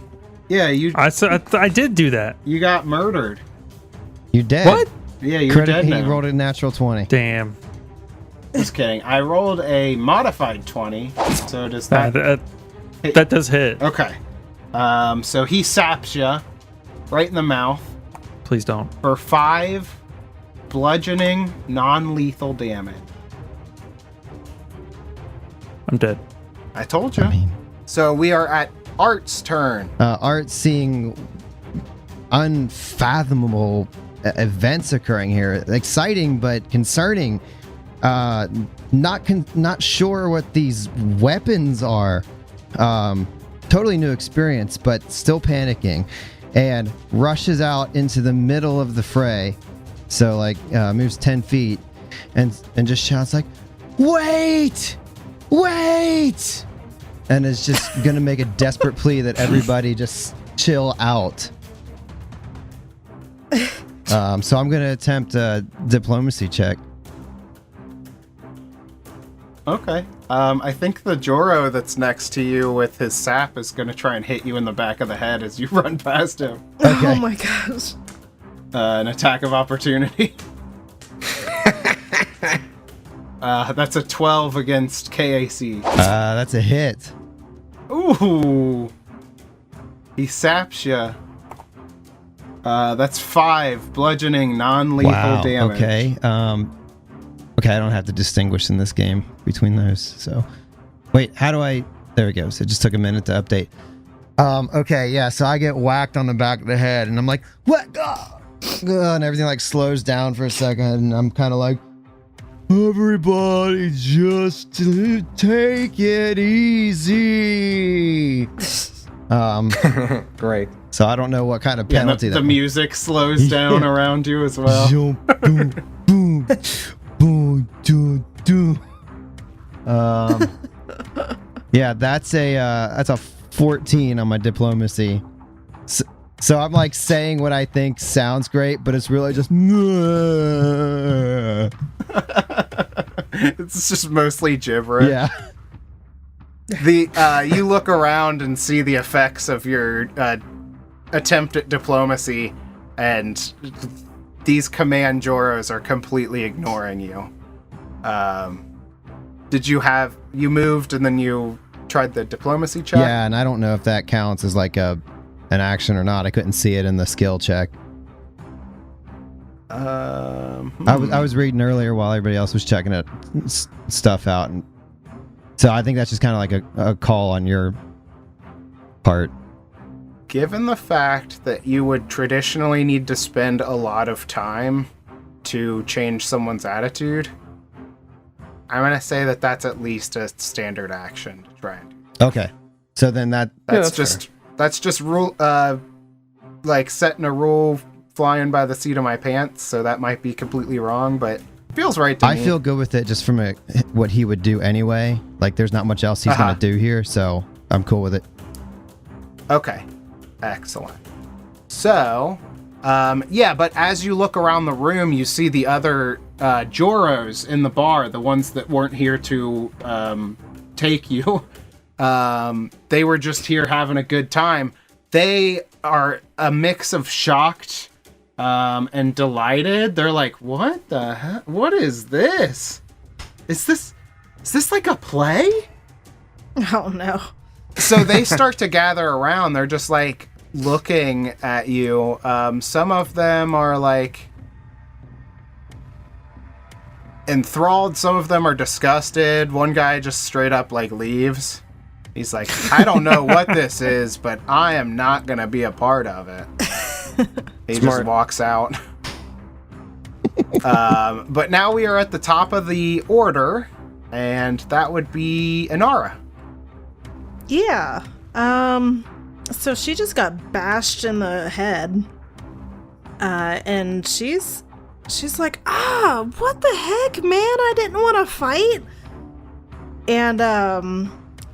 yeah, I did do that. you got murdered. You're dead. What? Yeah, you're Credit, dead he now. rolled a natural 20. Damn. Just kidding. I rolled a modified 20, so does that? That does hit. Okay. So he saps you right in the mouth Please don't. for 5 bludgeoning, non-lethal damage. I'm dead. I told you. I mean, So we are at Art's turn. Art seeing unfathomable events occurring here. Exciting, but concerning. Not sure what these weapons are. Totally new experience, but still panicking, and rushes out into the middle of the fray. So like moves 10 feet, and just shouts like, "Wait! Wait!" And is just gonna make a desperate plea that everybody just chill out. So I'm gonna attempt a diplomacy check. Okay. I think the Joro that's next to you with his sap is going to try and hit you in the back of the head as you run past him. Okay. Oh my gosh. An attack of opportunity. That's a 12 against KAC. That's a hit. Ooh. He saps you. That's 5 bludgeoning, non-lethal Wow. damage. Okay. Okay, I don't have to distinguish in this game between those. So, wait, how do I? There we go. So it just took a minute to update. Okay, yeah. So I get whacked on the back of the head, and I'm like, "What?" And everything like slows down for a second, and I'm kind of like, "Everybody, just take it easy." Great. So I don't know what kind of Yeah, penalty the that. music slows down Yeah. around you as well. Jump, boom, boom, boom, do, do. Yeah, that's a 14 on my diplomacy. So I'm like saying what I think sounds great, but it's really just. It's just mostly gibberish. Yeah. You look around and see the effects of your attempt at diplomacy, and these command Joros are completely ignoring you. You moved and then you tried the diplomacy check? Yeah, and I don't know if that counts as like an action or not. I couldn't see it in the skill check. I was reading earlier while everybody else was checking it stuff out, and so I think that's just kind of like a call on your part. Given the fact that you would traditionally need to spend a lot of time to change someone's attitude, I'm going to say that that's at least a standard action to try and do. Okay, so then That's that's just rule, like setting a rule flying by the seat of my pants, so that might be completely wrong, but feels right to me. I feel good with it just from what he would do anyway. Like there's not much else he's gonna do here, so I'm cool with it. Okay. Excellent. So, but as you look around the room, you see the other Joros in the bar, the ones that weren't here to take you. They were just here having a good time. They are a mix of shocked and delighted. They're like, what the heck? What is this? Is this like a play? Oh no. So they start to gather around. They're just like looking at you. Some of them are like enthralled. Some of them are disgusted. One guy just straight up like leaves. He's like, I don't know what this is, but I am not going to be a part of it. He just walks out. But now we are at the top of the order, and that would be Inara. Yeah. So she just got bashed in the head. And she's like, what the heck, man? I didn't want to fight. And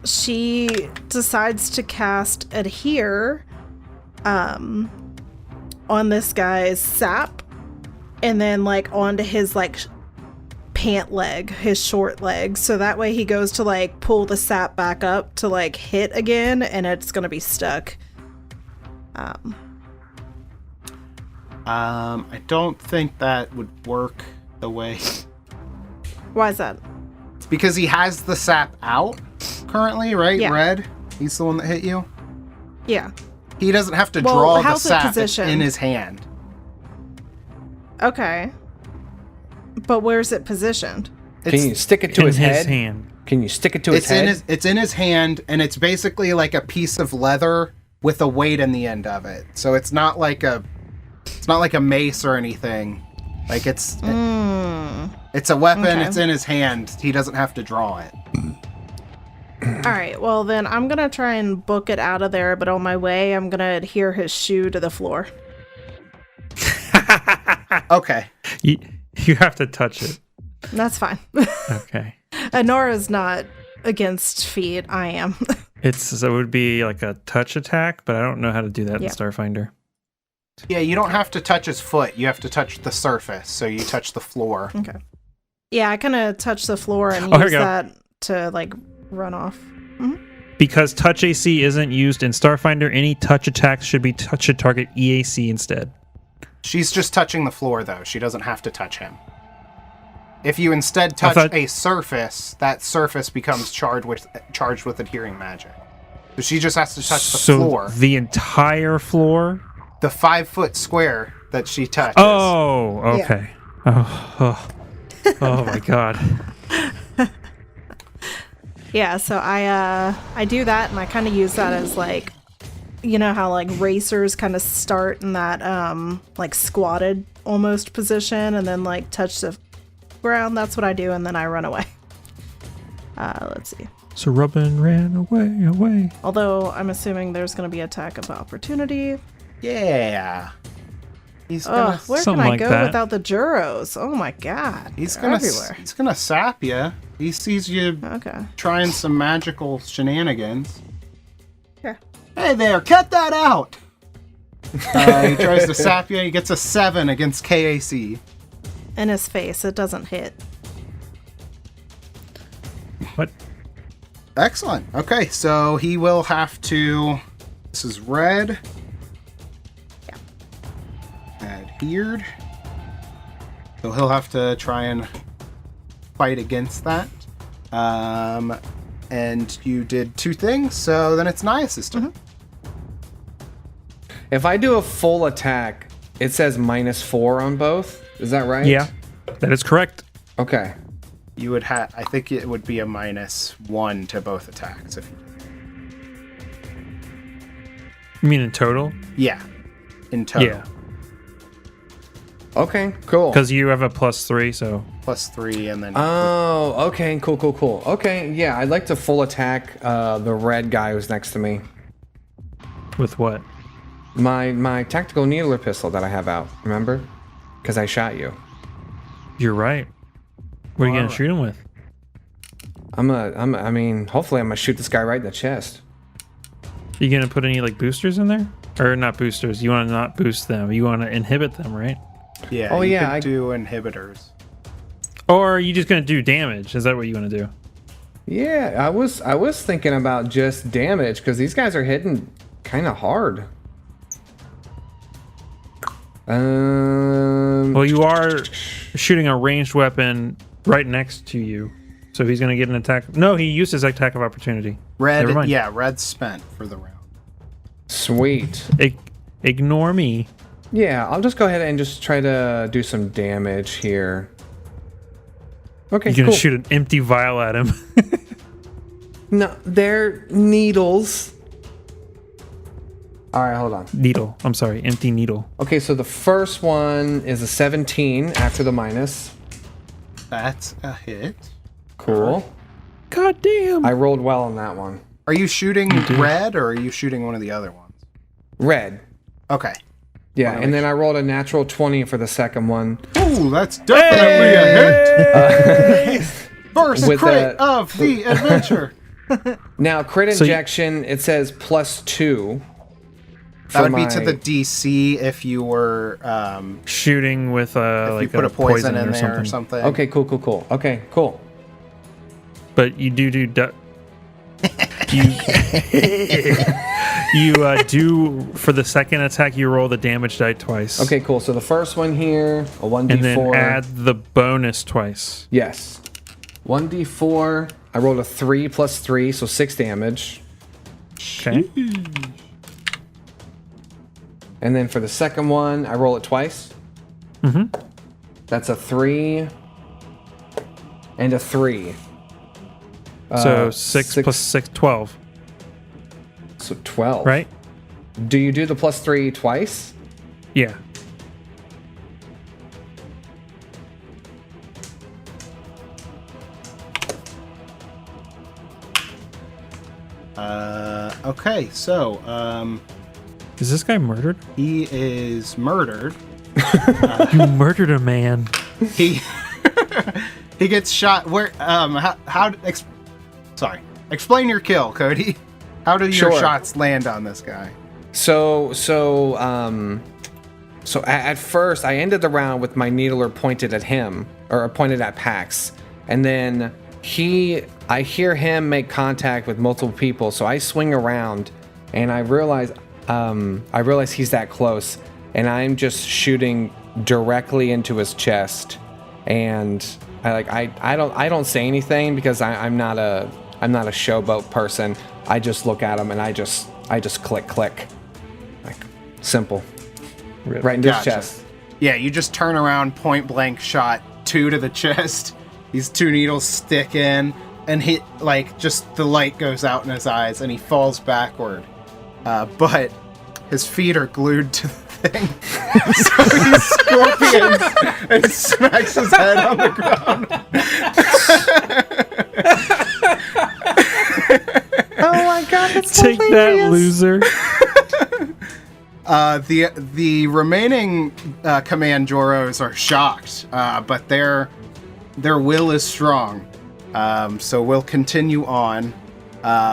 she decides to cast Adhere on this guy's sap, and then like onto his like pant leg, his short leg, so that way he goes to like pull the sap back up to like hit again, and it's gonna be stuck. I don't think that would work the way. Why is that? It's because he has the sap out currently, right? Yeah. Red? He's the one that hit you? Yeah. He doesn't have to Well, draw the how's it sap. It's positioned? in his hand. Okay. But where's it positioned? Can you stick it to in his head? hand. Can you stick it to his head? It's in his hand, and it's basically like a piece of leather with a weight in the end of it. So it's not like a mace or anything. Like it's a weapon. Okay. It's in his hand. He doesn't have to draw it. All right, well then I'm gonna try and book it out of there, but on my way I'm gonna adhere his shoe to the floor. Okay. You have to touch it. That's fine. Okay. Anora's not against feet. I am. So it would be like a touch attack, but I don't know how to do that Yeah. in Starfinder. Yeah, you don't have to touch his foot. You have to touch the surface. So you touch the floor. Okay. Yeah, I kind of touch the floor and Oh, here use we go. that to like run off. Because touch AC isn't used in Starfinder, any touch attacks should be touch a target EAC instead. She's just touching the floor, though. She doesn't have to touch him. If you instead touch thought- a surface, that surface becomes charged with adhering magic. So she just has to touch the floor. The entire floor? The 5-foot square that she touches. Oh, okay. Oh my god. Yeah, so I do that, and I kind of use that as like, you know how like racers kind of start in that like squatted almost position, and then like touch the ground. That's what I do, and then I run away. Let's see. So Robin ran away. Although I'm assuming there's going to be attack of opportunity. Yeah. He's gonna. Ugh, where can something I like go that. without the Juros? Oh my god. He's They're gonna. everywhere. He's gonna sap you. He sees you Okay. trying some magical shenanigans. Yeah. Hey there, cut that out! He tries to sap you. He gets a 7 against KAC. In his face, it doesn't hit. What? Excellent. Okay, so he will have to. This is red. Adhered. So he'll have to try and fight against that. And you did 2 things, so then it's Nias' turn. If I do a full attack, it says -4 on both. Is that right? Yeah, that is correct. Okay. You would have. I think it would be a -1 to both attacks. If You mean in total? yeah, in total. Yeah. Okay, cool. Because you have a +3, so +3, and then Oh, okay, cool. Okay, yeah, I'd like to full attack the red guy who's next to me. with what? My tactical needler pistol that I have out, remember? Because I shot you. You're right. What are you gonna Alright. shoot him with? Hopefully I'm gonna shoot this guy right in the chest. Are you gonna put any like boosters in there? Or not boosters, you wanna not boost them. You wanna inhibit them, right? yeah. Oh, you yeah, could I- do inhibitors. Or are you just gonna do damage? Is that what you wanna do? Yeah, I was thinking about just damage because these guys are hitting kind of hard. Well, you are shooting a ranged weapon right next to you. So he's gonna get an attack. No, he used his attack of opportunity. Never Red, mind. yeah, red's spent for the round. Sweet. Ignore me. Yeah, I'll just go ahead and just try to do some damage here. Okay, You're gonna cool. shoot an empty vial at him. No, they're needles. All right, hold on. Needle. I'm sorry, empty needle. Okay, so the first one is a 17 after the minus. That's a hit. Cool. God damn. I rolled well on that one. Are you shooting red or are you shooting one of the other ones? Red. Okay. Yeah, and then I rolled a natural 20 for the second one. Ooh, that's definitely a hit. First With crit the- of the adventure. Now, crit So injection, it says +2. That would be to the DC if you were shooting with if like you put a poison in or there something. or something. Okay, cool. Okay, cool. But you do you do for the second attack you roll the damage die twice. Okay, cool. So the first one here, a 1d4. And then add the bonus twice. Yes. 1d4. I rolled a 3 + 3, so 6 damage. Okay. And then for the second one, I roll it twice. Mm-hmm. That's a 3 and a 3. So 6 plus 6, 12. So 12. Right? Do you do the +3 twice? Yeah. Okay, so Is this guy murdered? he is murdered. You murdered a man. He he gets shot. Where explain your kill, Cody. How do your Sure. shots land on this guy? So at first I ended the round with my needler pointed at him, or pointed at Pax, and then I hear him make contact with multiple people, so I swing around and I realize he's that close, and I'm just shooting directly into his chest, and I don't say anything because I'm not a showboat person. I just look at him and I just click, like simple, right into his Gotcha. chest. Yeah, you just turn around, point blank shot, 2 to the chest. These 2 needles stick in, and hit just the light goes out in his eyes, and he falls backward. But his feet are glued to the thing, so he scorpions and smacks his head on the ground. Oh my god, that's Take that, loser. The remaining command Joros are shocked, but their will is strong. So we'll continue on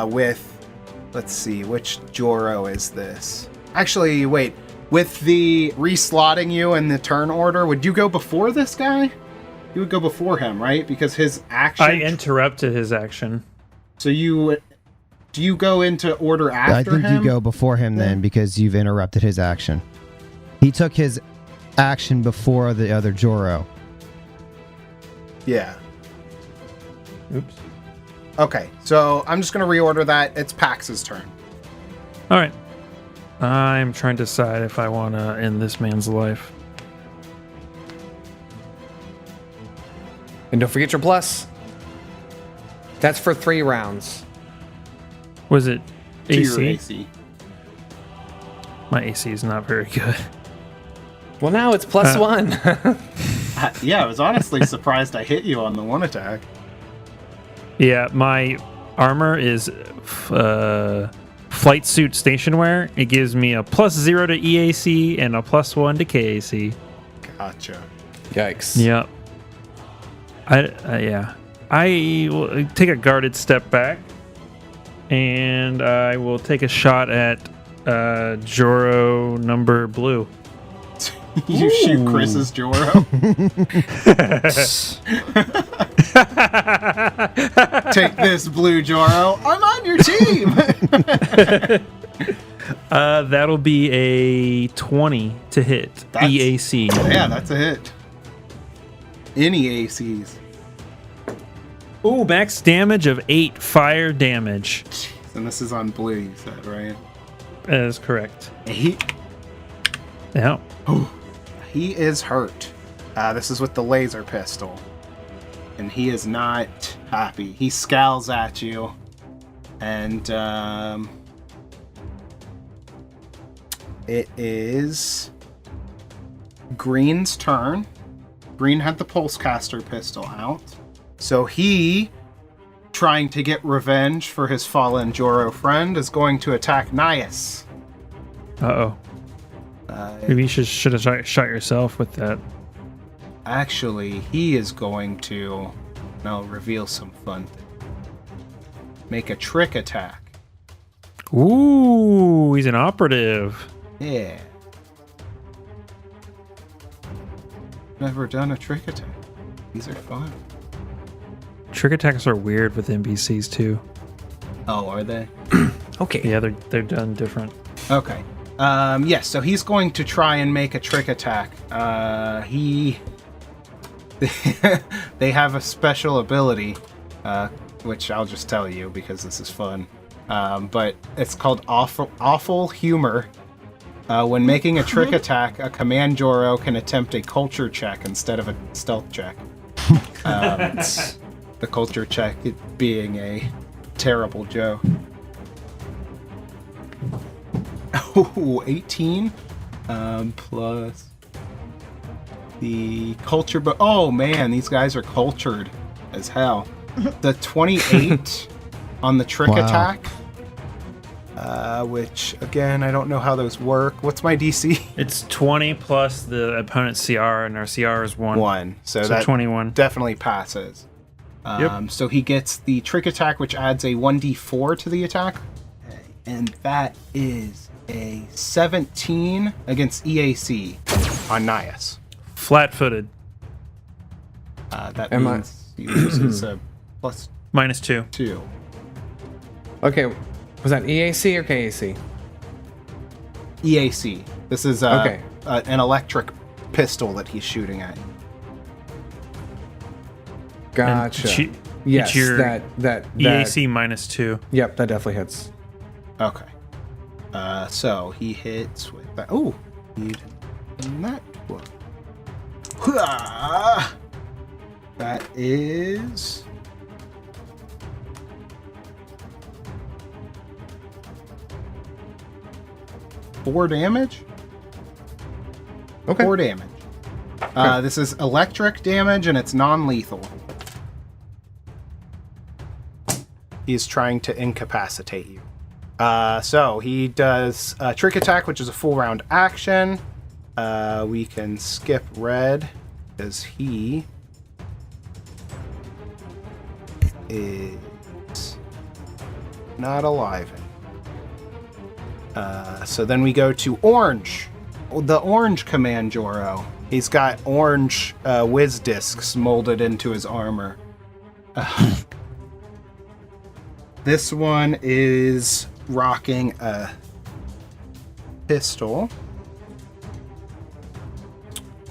with, let's see, which Joro is this? Actually, wait. With the reslotting you in the turn order, would you go before this guy? You would go before him, right? Because his action. I interrupted his action. So do you go into order I after think him? you go before him then because you've interrupted his action. He took his action before the other Joro. Yeah. Oops. Okay, so I'm just going to reorder that. It's Pax's turn. All right. I'm trying to decide if I want to end this man's life. And don't forget your plus. That's for 3 rounds. Was it To your AC? AC. My AC is not very good. Well, now it's +1. Yeah, I was honestly surprised I hit you on the 1 attack. Yeah, my armor is flight suit station wear. It gives me a +0 to EAC and a +1 to KAC. Gotcha. Yikes. Yep. I will take a guarded step back, and I will take a shot at Joro number blue. You shoot Chris's Joro. Take this, Blue Joro. I'm on your team. That'll be a 20 to hit. That's- EAC. Yeah, that's a hit. Any ACs. Ooh, max damage of 8 fire damage. And this is on blue, you said, right? That is correct. He Yeah. is hurt. This is with the laser pistol. And he is not happy. He scowls at you. And it is Green's turn. Green had the Pulsecaster pistol out. So he, trying to get revenge for his fallen Joro friend, is going to attack Nias. Uh-oh. Maybe you should have shot yourself with that. Actually, he is going to reveal some fun things. make a trick attack. Ooh, he's an operative. Yeah. Never done a trick attack. These are fun. Trick attacks are weird with NPCs too. Oh, are they? Okay. Yeah, they're done different. Okay. Yes, so he's going to try and make a trick attack. They have a special ability, which I'll just tell you because this is fun. But it's called Awful Humor. When making a trick attack, a command Joro can attempt a culture check instead of a stealth check. The culture check being a terrible joke. Oh, 18 plus the culture. But oh man, these guys are cultured as hell. The 28 on the trick attack. Which, again, I don't know how those work. What's my DC? It's 20 plus the opponent's CR, and our CR is 1. 1. So that 21. definitely passes. Yep. So he gets the trick attack, which adds a 1d4 to the attack. And that is a 17 against EAC on Nias. Flat-footed. That means he loses a plus -2. 2. Okay. Was that EAC or KAC? EAC. This is Okay. An electric pistol that he's shooting at. Gotcha. Yes, it's your that EAC -2. Yep, that definitely hits. Okay. So he hits with that. Oh, need that one. Hua! That is 4 damage. Okay. 4 damage. This is electric damage and it's non-lethal. He's trying to incapacitate you. So he does a trick attack, which is a full round action. We can skip red because he is not alive. So then we go to orange. The orange command Joro. He's got orange whiz discs molded into his armor. This one is rocking a pistol.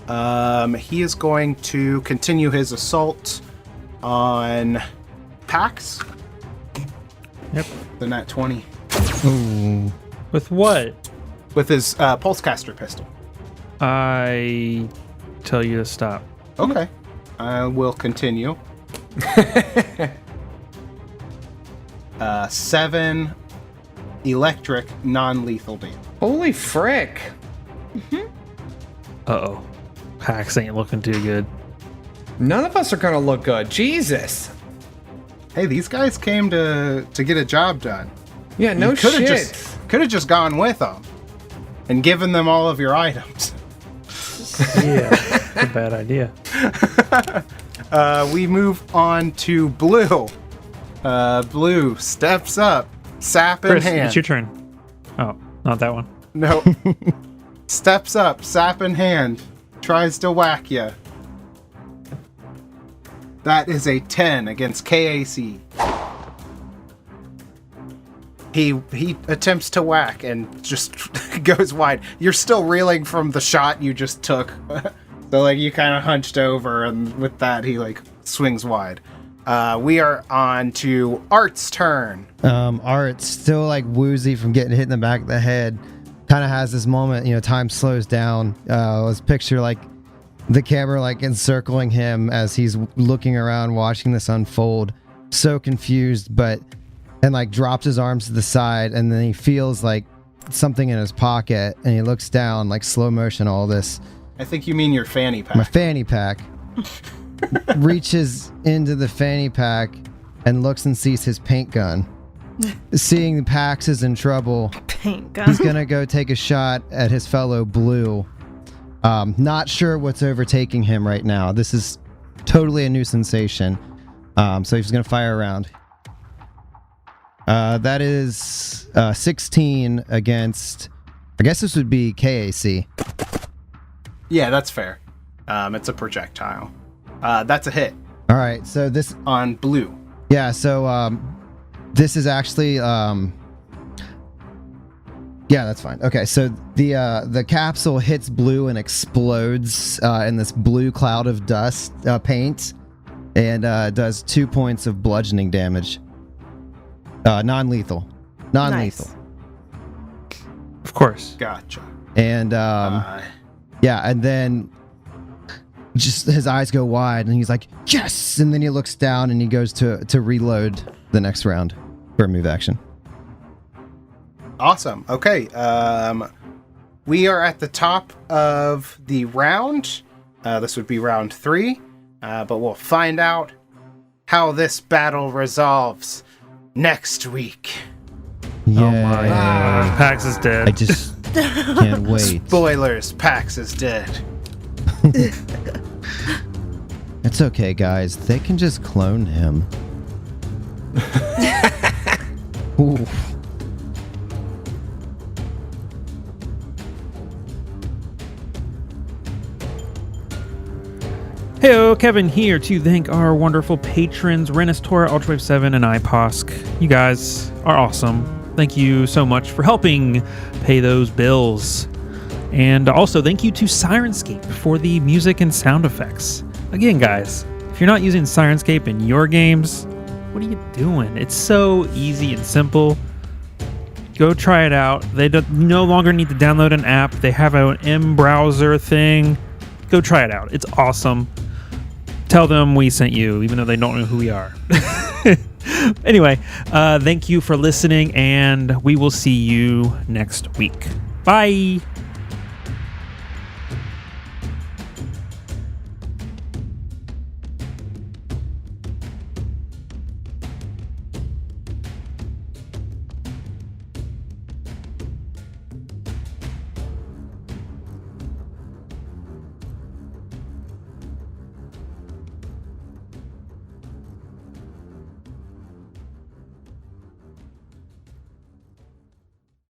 He is going to continue his assault on Pax. Yep. The nat 20. Ooh. With what? With his pulsecaster pistol. I tell you to stop. Okay. I will continue. 7 electric non-lethal damage. Holy frick. Uh-oh. Pax ain't looking too good. None of us are gonna look good. Jesus. Hey, these guys came to get a job done. Yeah, no You coulda shit. Could have just gone with them and given them all of your items. Yeah, that's a bad idea. We move on to blue. Blue steps up, sap in Chris, hand. it's your turn. Oh, not that one. No. Steps up, sap in hand, tries to whack you. That is a 10 against KAC. He attempts to whack and just goes wide. You're still reeling from the shot you just took. So like you kind of hunched over, and with that he like swings wide. We are on to Art's turn. Art's still like woozy from getting hit in the back of the head. Kind of has this moment, time slows down. Let's picture like the camera like encircling him as he's looking around, watching this unfold. So confused, and like drops his arms to the side, and then he feels like something in his pocket, and he looks down like slow motion. All this. I think you mean your fanny pack. My fanny pack. Reaches into the fanny pack and looks and sees his paint gun. Seeing Pax is in trouble, Paint gun. he's gonna go take a shot at his fellow blue. Not sure what's overtaking him right now. This is totally a new sensation. So he's gonna fire around. That is 16 against. I guess this would be KAC. Yeah, that's fair. It's a projectile. That's a hit All right, so this. on blue. Yeah, so this is actually. Yeah, that's fine. Okay, so the capsule hits blue and explodes in this blue cloud of dust paint, and does 2 points of bludgeoning damage. Non-lethal. Non-lethal. Nice. Of course. Gotcha. And yeah, and then just his eyes go wide, and he's like, "Yes!" And then he looks down, and he goes to reload the next round for a move action. Awesome. Okay. We are at the top of the round. This would be round 3. But we'll find out how this battle resolves next week. Yeah. Oh my god. Pax is dead. I just can't wait. Spoilers, Pax is dead. It's okay, guys. They can just clone him. Ooh. Heyo, Kevin here to thank our wonderful patrons, Renistora, Ultrawave7, and iPosk. You guys are awesome. Thank you so much for helping pay those bills. And also thank you to Sirenscape for the music and sound effects. Again, guys, if you're not using Sirenscape in your games, what are you doing? It's so easy and simple. Go try it out. They no longer need to download an app. They have an M-browser thing. Go try it out. It's awesome. Tell them we sent you, even though they don't know who we are. Anyway, thank you for listening, and we will see you next week. Bye!